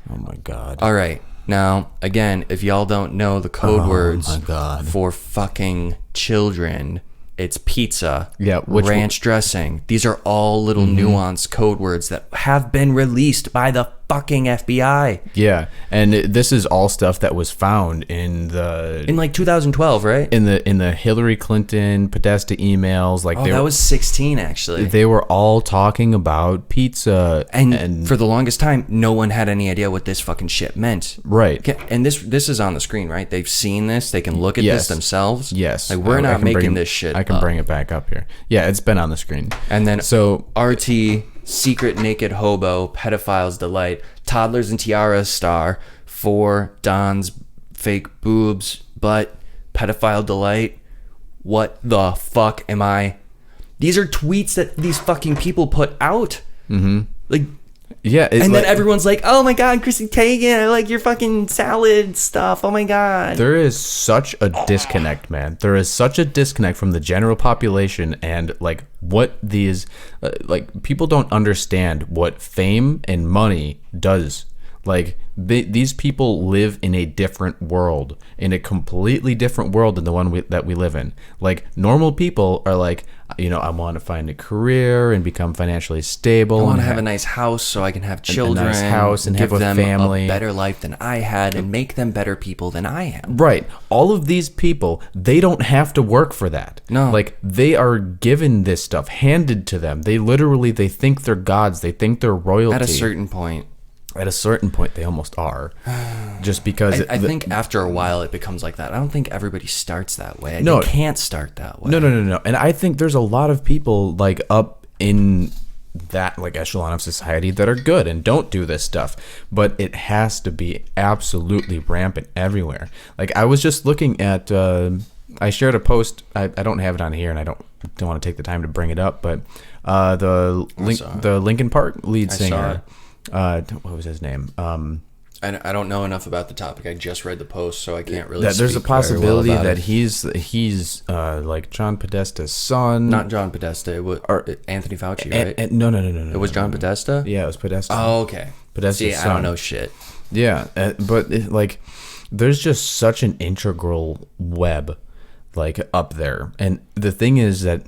Oh my God. All right. Now, again, if y'all don't know the code words my God. for fucking children, it's pizza, Yeah, ranch dressing. These are all little nuanced code words that have been released by the fucking FBI. Yeah, and this is all stuff that was found in the In like 2012, right? in the Hillary Clinton Podesta emails. Like That was 16, actually. they were all talking about pizza, And for the longest time, no one had any idea what this fucking shit meant. right. And this is on the screen, right? They've seen this. They can look at Yes. this themselves. Yes, Like, we're I not can making bring- this shit I can up. bring it back up here. Yeah, it's been on the screen. And then So RT, secret naked hobo, pedophiles delight, toddlers and tiaras star, 4 Don's fake boobs, but pedophile delight. What the fuck am I? These are tweets that these fucking people put out. Mm-hmm. Like, yeah, and then everyone's like, "Oh my God, Chrissy Teigen, I like your fucking salad stuff. Oh my God." there is such a disconnect, man. There is such a disconnect from the general population and like what these like people don't understand what fame and money does. Like these people live in a different world, in a completely different world than the one that we live in. Like normal people are like, I want to find a career and become financially stable. I want and to have a nice house so I can have children, nice house and give have a them family. a better life than I had, and make them better people than I am. Right. All of these people, they don't have to work for that. No. Like they are given this stuff handed to them. They think they're gods. They think they're royalty. At a certain point, they almost are. Just because I think after a while it becomes like that. I don't think everybody starts that way. No. They can't start that way. No. And I think there's a lot of people like up in that like echelon of society that are good and don't do this stuff, but it has to be absolutely rampant everywhere. Like I was just looking at I shared a post. I don't have it on here and I don't want to take the time to bring it up, but the Linkin Park lead singer, what was his name? I don't know enough about the topic. I just read the post, so I can't really. That there's a speak very well possibility about that it. he's like John Podesta's son. Not John Podesta. It was Anthony Fauci, right? No. It was John Podesta. Yeah, it was Podesta. Oh, okay. Podesta's See, son. I don't know shit. Yeah, but like, there's just such an integral web, like up there. And the thing is that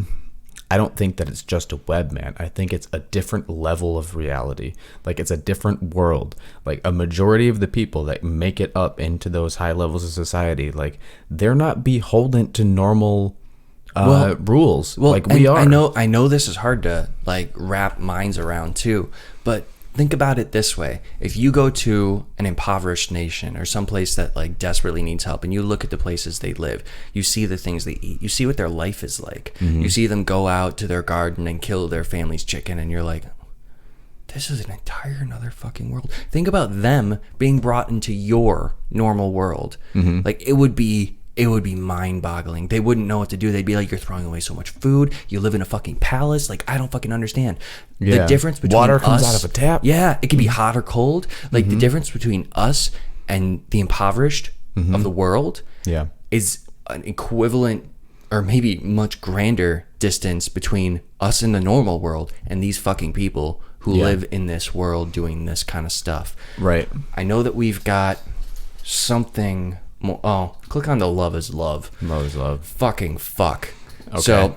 I don't think that it's just a web, man. I think it's a different level of reality. Like it's a different world. Like a majority of the people that make it up into those high levels of society, like they're not beholden to normal rules. Like we are. I know this is hard to like wrap minds around too, but think about it this way. If you go to an impoverished nation or someplace that like desperately needs help and you look at the places they live, you see the things they eat, you see what their life is like. You see them go out to their garden and kill their family's chicken, and you're like, this is an entire another fucking world. Think about them being brought into your normal world. Like it would be mind-boggling. They wouldn't know what to do. They'd be like, you're throwing away so much food. You live in a fucking palace. Like, I don't fucking understand. Yeah. The difference between water us, comes out of a tap. Yeah, it can be hot or cold. Like, the difference between us and the impoverished of the world Yeah. is an equivalent or maybe much grander distance between us in the normal world and these fucking people who live in this world doing this kind of stuff. Right. I know that we've got something more. Oh, click on the love is love. Love is love. Fucking fuck. Okay. So,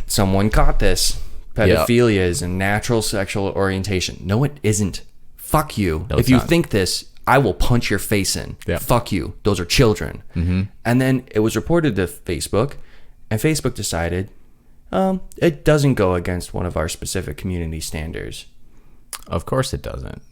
someone caught this. Pedophilia is a natural sexual orientation. No, it isn't. Fuck you. No, if it's you not. think this, I will punch your face in. Yeah. Fuck you. Those are children. And then it was reported to Facebook, and Facebook decided it doesn't go against one of our specific community standards. Of course it doesn't.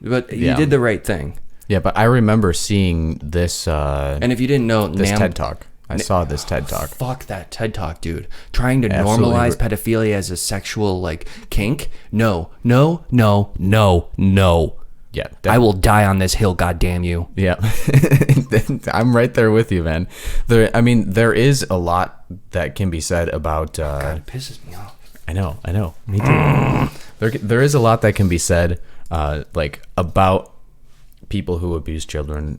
But you Yeah. did the right thing. Yeah, but I remember seeing this And if you didn't know, this TED Talk. I saw this TED Talk. Fuck that TED Talk, dude. Trying to Absolutely. normalize pedophilia as a sexual like kink? No. Yeah. I will die on this hill, goddamn you. Yeah. I'm right there with you, man. There is a lot that can be said about God, it pisses me off. I know. Me too. There is a lot that can be said about people who abuse children.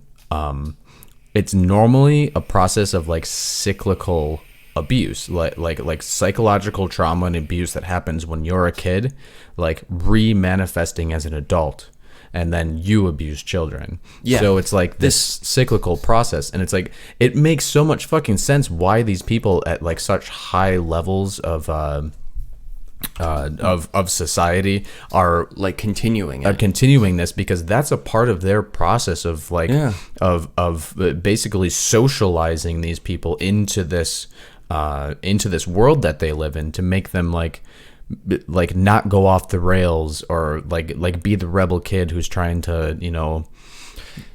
it's normally a process of like cyclical abuse, like psychological trauma and abuse that happens when you're a kid, like re-manifesting as an adult, and then you abuse children. Yeah. So it's like this cyclical process, and it's like it makes so much fucking sense why these people at like such high levels of society are like continuing this, because that's a part of their process of like of basically socializing these people into this world that they live in, to make them like not go off the rails, or like be the rebel kid who's trying to, you know,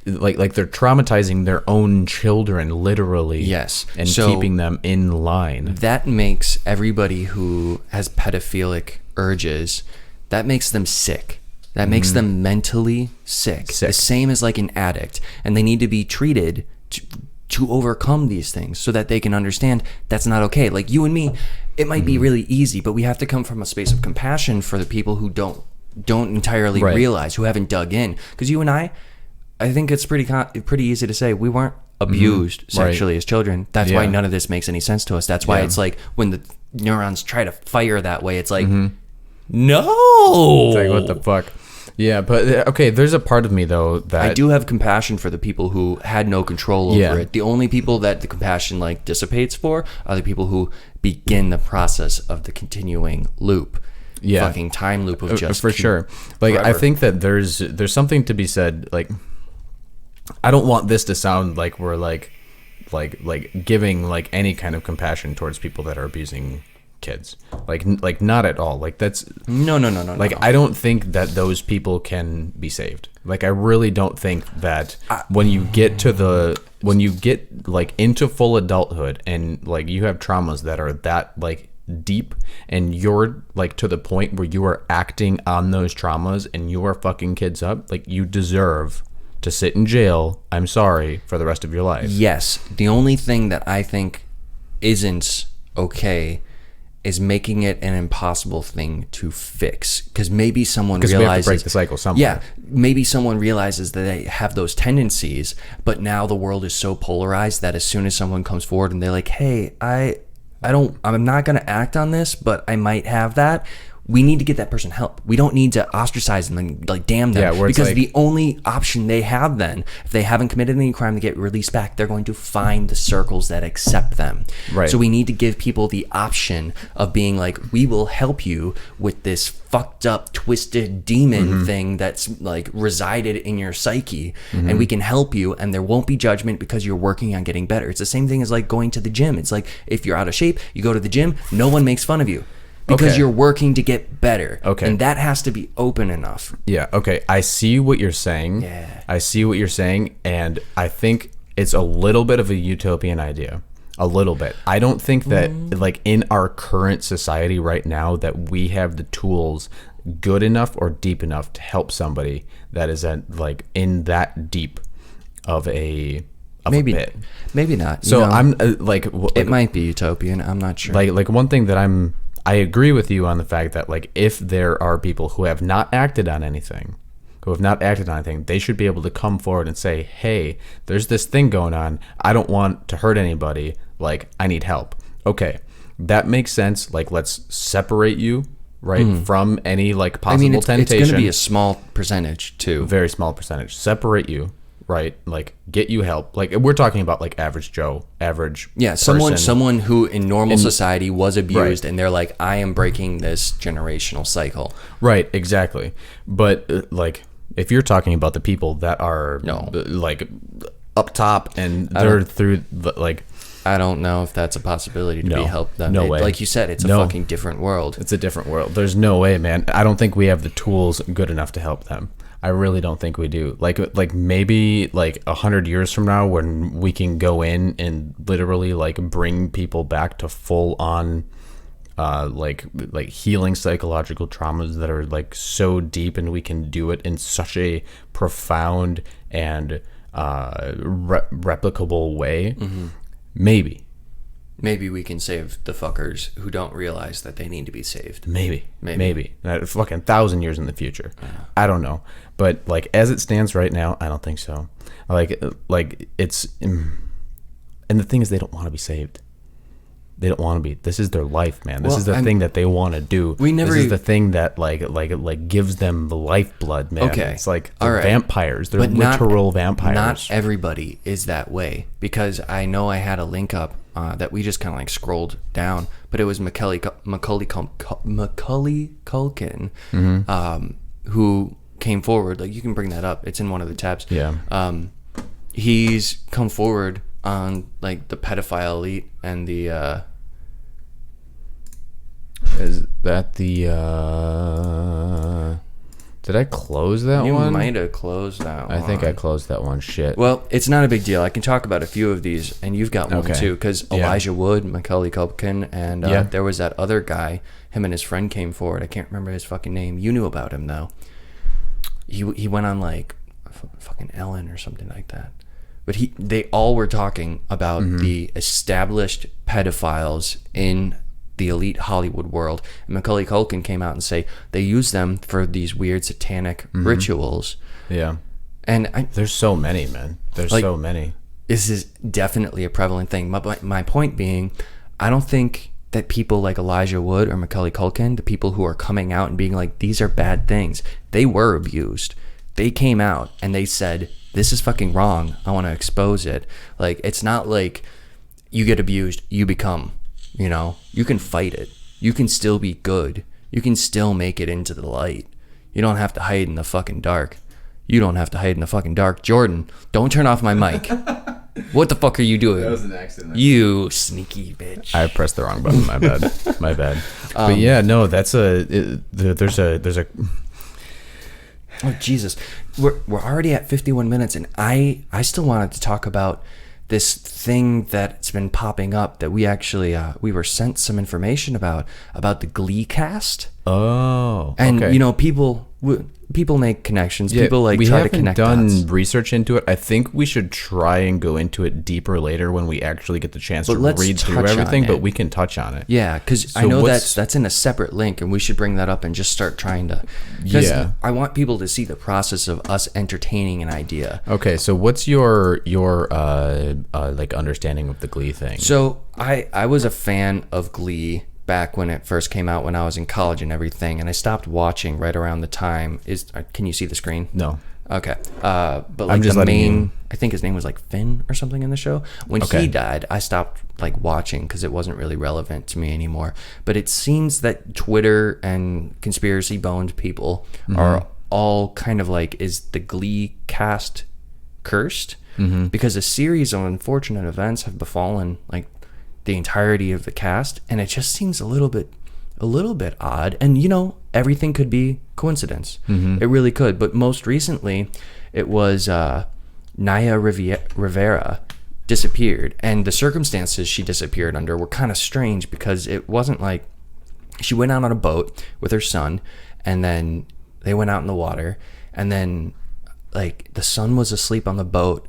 like they're traumatizing their own children literally. Yes. And so keeping them in line. That makes everybody who has pedophilic urges, that makes them sick. That makes them mentally sick. The same as like an addict. And they need to be treated to overcome these things so that they can understand that's not okay. Like you and me, it might be really easy, but we have to come from a space of compassion for the people who don't entirely realize, who haven't dug in. Because you and I think it's pretty easy to say we weren't abused sexually as children. That's why none of this makes any sense to us. That's why it's like when the neurons try to fire that way, it's like, no! It's like, what the fuck? Yeah, but okay, there's a part of me though that I do have compassion for the people who had no control over it. The only people that the compassion like dissipates for are the people who begin the process of the continuing loop. Fucking time loop of just for sure. Like forever. I think that there's something to be said. Like, I don't want this to sound like we're like giving like any kind of compassion towards people that are abusing kids. Like not at all. Like that's no. Like I don't think that those people can be saved. Like I really don't think that when you get like into full adulthood and like you have traumas that are that like deep, and you're like to the point where you are acting on those traumas and you are fucking kids up, like you deserve to sit in jail, I'm sorry, for the rest of your life. Yes. The only thing that I think isn't okay is making it an impossible thing to fix. Because maybe someone realizes... we have to break the cycle somewhere. Yeah. Maybe someone realizes that they have those tendencies, but now the world is so polarized that as soon as someone comes forward and they're like, hey, I'm not going to act on this, but I might have that. We need to get that person help. We don't need to ostracize them and like damn them, because like, the only option they have then, if they haven't committed any crime to get released back, they're going to find the circles that accept them. Right. So we need to give people the option of being like, we will help you with this fucked up, twisted demon thing that's like resided in your psyche, and we can help you, and there won't be judgment because you're working on getting better. It's the same thing as like going to the gym. It's like if you're out of shape, you go to the gym, no one makes fun of you. Because you're working to get better. Okay. And that has to be open enough. Yeah, okay. I see what you're saying. Yeah. I see what you're saying, and I think it's a little bit of a utopian idea. A little bit. I don't think that, like, in our current society right now, that we have the tools good enough or deep enough to help somebody that is at, like, in that deep of a... Maybe not. So I'm, it might be utopian. I'm not sure. Like one thing that I agree with you on the fact that, like, if there are people who have not acted on anything, they should be able to come forward and say, hey, there's this thing going on. I don't want to hurt anybody. Like, I need help. Okay, that makes sense. Like, let's separate you, right, from any, like, possible temptation. It's going to be a small percentage, too. Very small percentage. Separate you. Right, like get you help. Like we're talking about like average Joe, average someone who in normal society was abused, and they're like, I am breaking this generational cycle. Right, exactly. But like if you're talking about the people that are like up top and they're through like, I don't know if that's a possibility to be helped. No way. Like you said, it's a fucking different world. It's a different world. There's no way, man. I don't think we have the tools good enough to help them. I really don't think we do. Like maybe like 100 years from now, when we can go in and literally like bring people back to full on like healing psychological traumas that are like so deep, and we can do it in such a profound and replicable way. Maybe. Maybe we can save the fuckers who don't realize that they need to be saved. Maybe. That fucking 1,000 years in the future. I don't know. But like as it stands right now, I don't think so. Like it's, and the thing is, they don't want to be saved. They don't want to be. This is their life, man. This is the thing that they want to do. This is the thing that like gives them the lifeblood, man. Okay. It's like they're vampires. They're literal vampires. Not everybody is that way, because I know I had a link up that we just kind of like scrolled down, but it was Macaulay Culkin, who came forward. Like, you can bring that up. It's in one of the tabs. Yeah. He's come forward on like the pedophile elite and the is that the did I close that one? You might have closed that one. I think I closed that one. Shit. Well, it's not a big deal. I can talk about a few of these, and you've got one too, because Elijah Wood, Macaulay Culkin, and there was that other guy. Him and his friend came forward. I can't remember his fucking name. You knew about him though. He went on like fucking Ellen or something like that. But they all were talking about the established pedophiles in the elite Hollywood world. And Macaulay Culkin came out and say they use them for these weird satanic rituals. Yeah. And there's so many, man. There's so many. This is definitely a prevalent thing. My point being, I don't think that people like Elijah Wood or Macaulay Culkin, the people who are coming out and being like, these are bad things, they were abused. They came out and they said, this is fucking wrong. I want to expose it. Like, it's not like you get abused, you become, you can fight it. You can still be good. You can still make it into the light. You don't have to hide in the fucking dark. You don't have to hide in the fucking dark. Jordan, don't turn off my mic. What the fuck are you doing? That was an accident. You sneaky bitch. I pressed the wrong button. My bad. My bad. But yeah, no, there's a. Oh Jesus, we're already at 51 minutes, and I still wanted to talk about this thing that's been popping up that we actually we were sent some information about the Glee cast. Oh, and okay. People make connections. People try to connect dots. We haven't done research into it. I think we should try and go into it deeper later when we actually get the chance to read through everything. But we can touch on it. Yeah, because I know that's in a separate link, and we should bring that up and just start trying to. Yeah, I want people to see the process of us entertaining an idea. Okay, so what's your like understanding of the Glee thing? So I was a fan of Glee back when it first came out, when I was in college and everything, and I stopped watching right around the time. Can you see the screen? No. Okay. But like the main, I think his name was like Finn or something in the show. When he died, I stopped like watching because it wasn't really relevant to me anymore. But it seems that Twitter and conspiracy boned people are all kind of like, is the Glee cast cursed? Because a series of unfortunate events have befallen like the entirety of the cast, and it just seems a little bit odd. And everything could be coincidence. It really could. But most recently, it was Naya Rivera disappeared, and the circumstances she disappeared under were kind of strange, because it wasn't like she went out on a boat with her son, and then they went out in the water, and then like the son was asleep on the boat,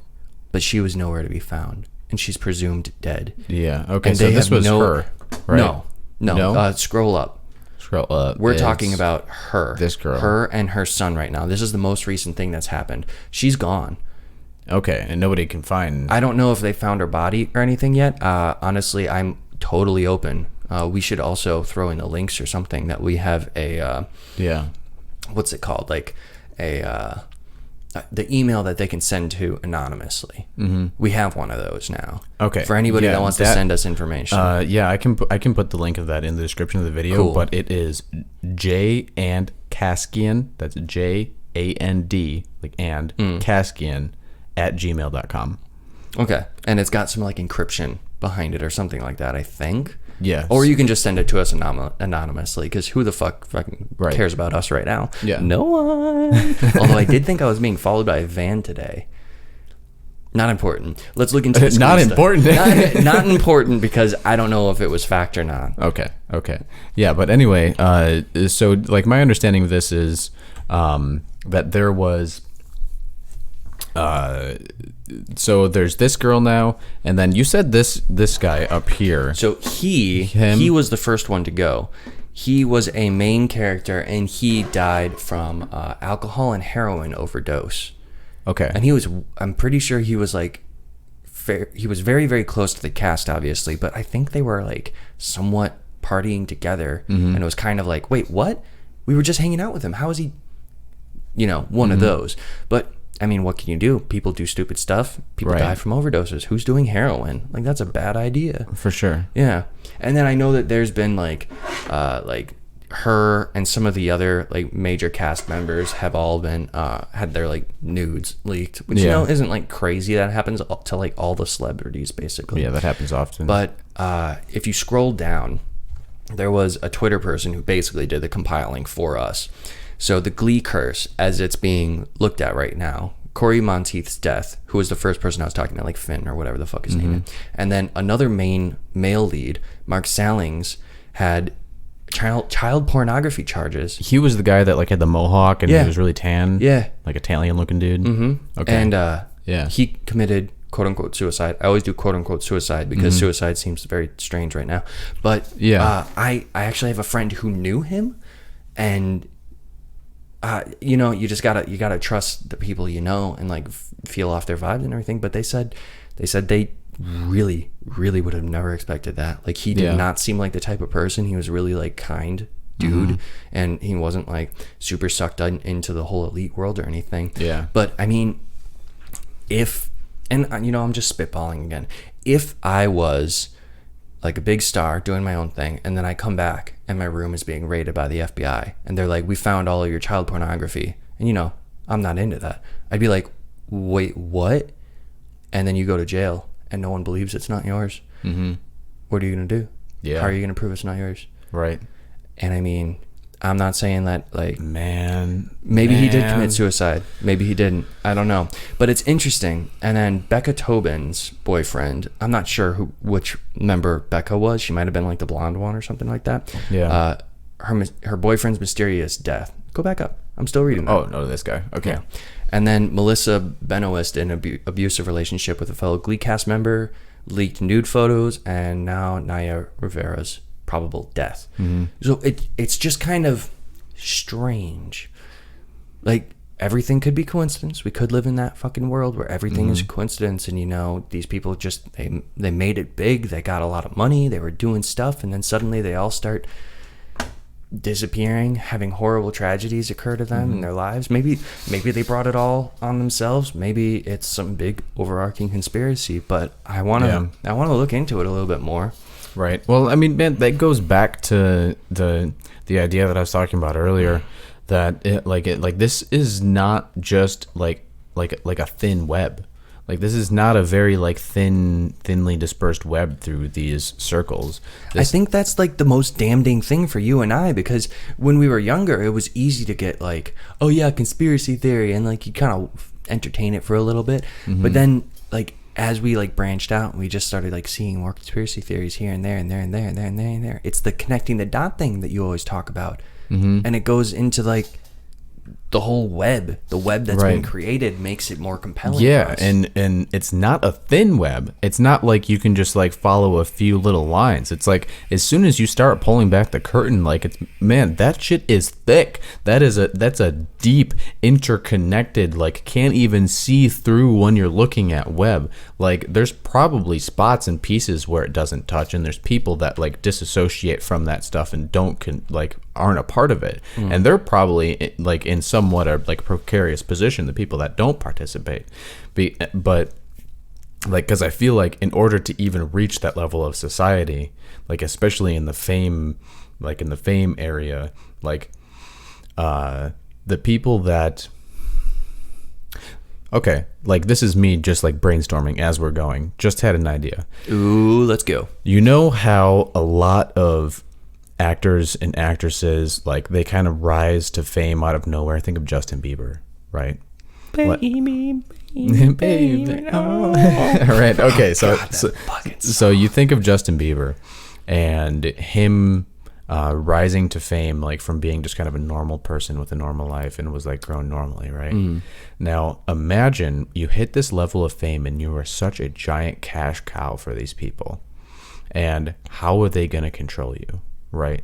but she was nowhere to be found. And she's presumed dead. Yeah. Okay. And so this was her, right? No. Scroll up. Scroll up. We're talking about her. This girl. Her and her son right now. This is the most recent thing that's happened. She's gone. Okay, and nobody can find. I don't know if they found her body or anything yet. Honestly, I'm totally open. We should also throw in the links or something that we have a. What's it called? Like a. The email that they can send to anonymously. We have one of those now. Okay. For anybody that wants to send us information. I can put the link of that in the description of the video. Cool. But it is J and Kaskian. That's JAND Kaskian @gmail.com. Okay, and it's got some like encryption behind it or something like that, I think. Yeah. Or you can just send it to us anonymously, because who the fuck cares about us right now? Yeah. No one. Although I did think I was being followed by a van today. Not important. Let's look into this. Not important. Not important, because I don't know if it was fact or not. Okay. Yeah, but anyway, so like my understanding of this is that there was So there's this girl now, and then you said this guy up here. So he was the first one to go. He was a main character, and he died from alcohol and heroin overdose. Okay. And I'm pretty sure he was like, he was very, very close to the cast, obviously, but I think they were like somewhat partying together, and it was kind of like, wait, what? We were just hanging out with him. How is he, one of those? But I mean, what can you do? People do stupid stuff. People die from overdoses. Who's doing heroin? Like, that's a bad idea. For sure. Yeah. And then I know that there's been like her and some of the other like major cast members have all been had their like nudes leaked, which isn't like crazy. That happens to like all the celebrities basically. Yeah, that happens often. But if you scroll down, there was a Twitter person who basically did the compiling for us. So the Glee curse, as it's being looked at right now, Corey Monteith's death, who was the first person I was talking about, like Finn or whatever the fuck his name is, and then another main male lead, Mark Sallings, had child pornography charges. He was the guy that like had the mohawk and he was really tan. Yeah, like Italian looking dude. Mm-hmm. Okay, and he committed quote unquote suicide. I always do quote unquote suicide because suicide seems very strange right now. But I actually have a friend who knew him, and you just gotta trust the people and like feel off their vibes and everything. But they said they really would have never expected that. Like, he did not seem like the type of person. He was really like kind dude, and he wasn't like super sucked into the whole elite world or anything. Yeah. But I mean, I'm just spitballing again. If I was like a big star doing my own thing, and then I come back and my room is being raided by the FBI, and they're like, we found all of your child pornography, and I'm not into that. I'd be like, wait, what? And then you go to jail and no one believes it's not yours. What are you gonna do? How are you gonna prove it's not yours? Right. And I mean, I'm not saying that like, maybe he did commit suicide, maybe he didn't, I don't know, but it's interesting. And then Becca Tobin's boyfriend, I'm not sure which member Becca was. She might have been like the blonde one or something like that. Her boyfriend's mysterious death. Go back up, I'm still reading that. Oh no, this guy. Okay. Yeah. And then Melissa Benoist in an abusive relationship with a fellow Glee cast member, leaked nude photos, and now Naya Rivera's probable death. So it's just kind of strange. Like, everything could be coincidence. We could live in that fucking world where everything is coincidence, and these people just they made it big, they got a lot of money, they were doing stuff, and then suddenly they all start disappearing, having horrible tragedies occur to them in their lives. Maybe they brought it all on themselves. Maybe it's some big overarching conspiracy, but I want to look into it a little bit more. Right. Well, I mean, man, that goes back to the idea that I was talking about earlier, that this is not just like a thin web. Like, this is not a very like thinly dispersed web through these circles. I think that's like the most damning thing for you and I, because when we were younger, it was easy to get like, oh yeah, conspiracy theory, and like you kind of entertain it for a little bit, but then like as we like branched out, we just started like seeing more conspiracy theories here and there and there and there and there and there and there. It's the connecting the dot thing that you always talk about, and it goes into like the whole web. The web that's been created makes it more compelling. Yeah, and it's not a thin web. It's not like you can just like follow a few little lines. It's like as soon as you start pulling back the curtain, like that shit is thick. That's a deep, interconnected, like can't even see through when you're looking at web. Like there's probably spots and pieces where it doesn't touch, and there's people that like disassociate from that stuff and aren't a part of it, and they're probably like in somewhat a like precarious position, the people that don't participate, but like, because I feel like in order to even reach that level of society, like especially in the fame area, like the people that like this is me just like brainstorming as we're going, just had an idea. Ooh, let's go. You know how a lot of actors and actresses, like they kind of rise to fame out of nowhere. Think of Justin Bieber, right? Baby. Oh. All right. Okay. So you think of Justin Bieber and him rising to fame, like from being just kind of a normal person with a normal life, and was like grown normally, right? Now imagine you hit this level of fame and you are such a giant cash cow for these people, and how are they going to control you, right?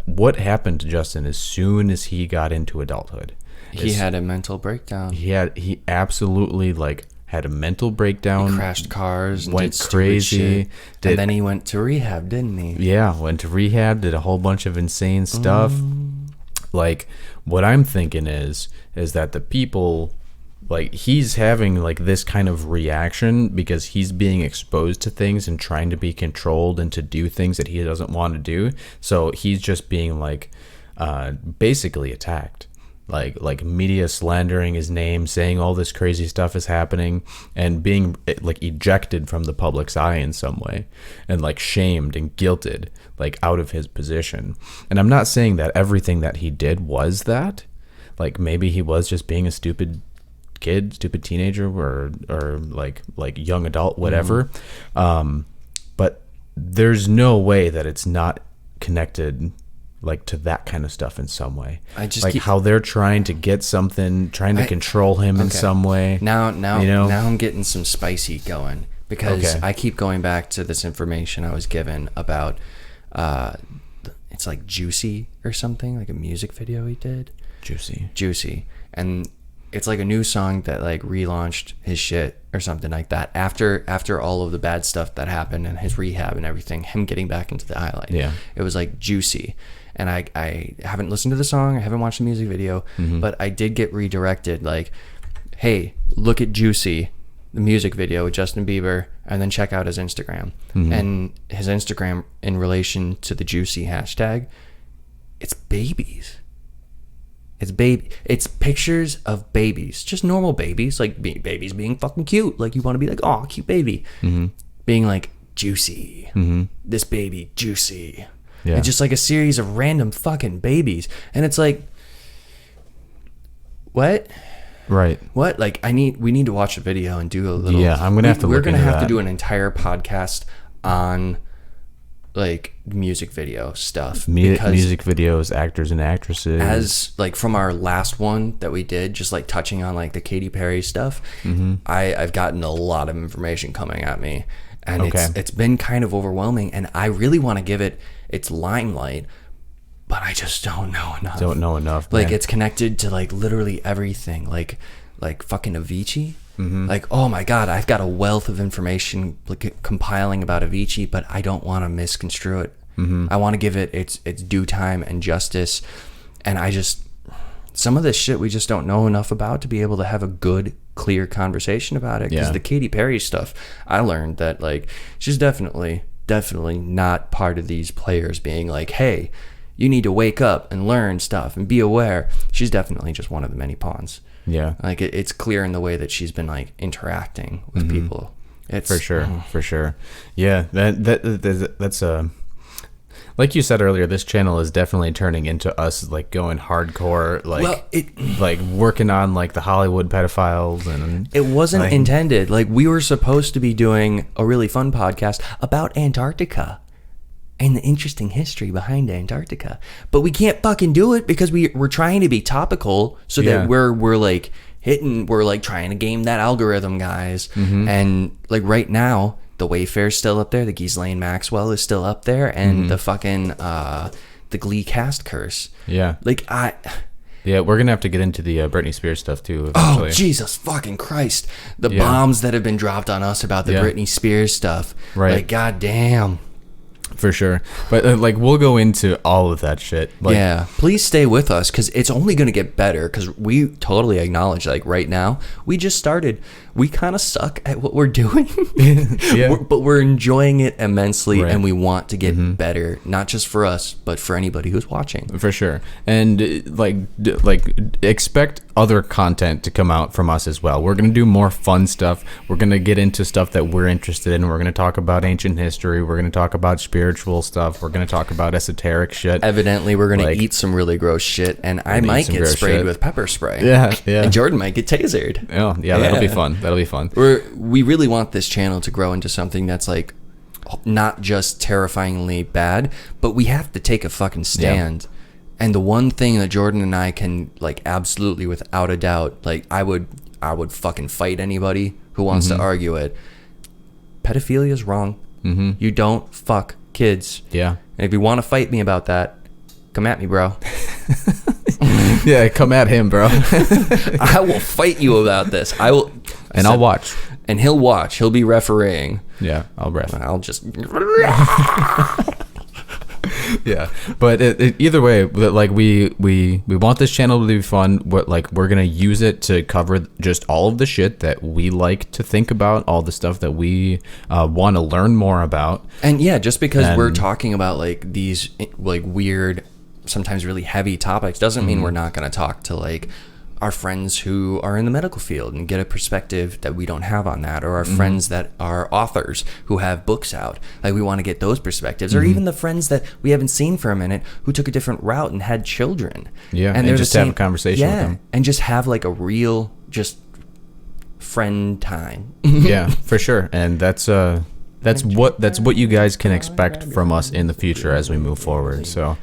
What happened to Justin as soon as he got into adulthood? He had a mental breakdown. He absolutely like had a mental breakdown. He crashed cars and went did crazy. And then he went to rehab, didn't he? Yeah, went to rehab, did a whole bunch of insane stuff. Like, what I'm thinking is that the people, like, he's having like this kind of reaction because he's being exposed to things and trying to be controlled and to do things that he doesn't want to do. So he's just being like basically attacked. Like media slandering his name, saying all this crazy stuff is happening, and being like ejected from the public's eye in some way, and like shamed and guilted, like out of his position. And I'm not saying that everything that he did was that. Like, maybe he was just being a stupid kid, stupid teenager, or like young adult, whatever. But there's no way that it's not connected, like, to that kind of stuff in some way. I just like how they're trying to get something, trying to control him in some way. Now, now I'm getting some spicy going, because I keep going back to this information I was given about, it's like Juicy or something, like a music video he did. Juicy. And it's like a new song that like relaunched his shit or something like that. After all of the bad stuff that happened and his rehab and everything, him getting back into the highlight. Yeah. It was like Juicy. And I haven't listened to the song, I haven't watched the music video, but I did get redirected, like, hey, look at Juicy, the music video with Justin Bieber, and then check out his Instagram. And his Instagram, in relation to the Juicy hashtag, it's babies. It's pictures of babies, just normal babies, like babies being fucking cute. Like, you want to be like, oh, cute baby. Being like, Juicy. This baby, Juicy. Yeah. It's just like a series of random fucking babies. And it's like, what? Right. What? Like, we need to watch a video and do a little. Yeah, I'm going to have to look into that. We're going to have to do an entire podcast on, like, music video stuff. Music videos, actors and actresses. As, like, from our last one that we did, just, like, touching on, like, the Katy Perry stuff, I've gotten a lot of information coming at me. And it's been kind of overwhelming, and I really want to give it its limelight, but I just don't know enough. Like, man. It's connected to like literally everything, like fucking Avicii. Like, oh my god, I've got a wealth of information like compiling about Avicii, but I don't want to misconstrue it. I want to give it its due time and justice, and some of this shit we just don't know enough about to be able to have a good, clear conversation about it. Because the Katy Perry stuff, I learned that like she's definitely not part of these players being like, hey, you need to wake up and learn stuff and be aware. She's definitely just one of the many pawns. Yeah, like it's clear in the way that she's been like interacting with people. It's for sure. Yeah, that's a. Like you said earlier, this channel is definitely turning into us like going hardcore, like like working on like the Hollywood pedophiles, and it wasn't intended. Like, we were supposed to be doing a really fun podcast about Antarctica and the interesting history behind Antarctica, but we can't fucking do it because we're trying to be topical, so that we're like trying to game that algorithm, guys. And like right now, the Wayfair's still up there. The Ghislaine Maxwell is still up there, and the fucking the Glee cast curse. Yeah, like we're gonna have to get into the Britney Spears stuff too eventually. Oh, Jesus fucking Christ! The bombs that have been dropped on us about the Britney Spears stuff. Right? Like, goddamn. For sure. But like, we'll go into all of that shit. Like, please stay with us, because it's only going to get better, because we totally acknowledge, like, right now we just started, we kind of suck at what we're doing. But we're enjoying it immensely, and we want to get better, not just for us, but for anybody who's watching. For sure. And like expect other content to come out from us as well. We're going to do more fun stuff. We're going to get into stuff that we're interested in. We're going to talk about ancient history. We're going to talk about spiritual stuff. We're going to talk about esoteric shit. Evidently, we're going to eat some really gross shit, and I might get sprayed with pepper spray. Yeah. And Jordan might get tasered. Yeah, that'll be fun. We really want this channel to grow into something that's like not just terrifyingly bad, but we have to take a fucking stand. And the one thing that Jordan and I can, like, absolutely without a doubt, like, I would fucking fight anybody who wants to argue it. Pedophilia is wrong. You don't fuck kids. Yeah. And if you want to fight me about that, come at me, bro. Yeah, come at him, bro. I will fight you about this. I will. And I'll watch. And he'll watch. He'll be refereeing. Yeah, I'll ref. I'll just... Yeah, but either way, like we want this channel to be fun. We're gonna use it to cover just all of the shit that we like to think about, all the stuff that we want to learn more about. And yeah, just because we're talking about like these like weird, sometimes really heavy topics, doesn't mean we're not gonna talk to like our friends who are in the medical field and get a perspective that we don't have on that, or our friends that are authors who have books out. Like, we want to get those perspectives, or even the friends that we haven't seen for a minute who took a different route and had children. Yeah, and just have a conversation with them. And just have like a real just friend time. Yeah, for sure. And that's what you guys can expect from us in the future as we move forward. So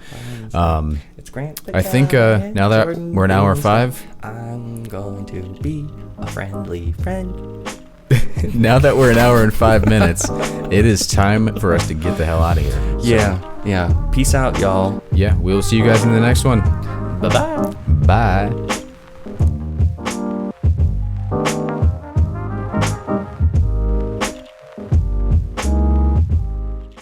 I think now that we're an hour 5, I'm going to be a friendly friend. Now that we're an hour and 5 minutes, it is time for us to get the hell out of here. So, yeah. Peace out, y'all. Yeah, we'll see you guys in the next one. Bye-bye. Bye.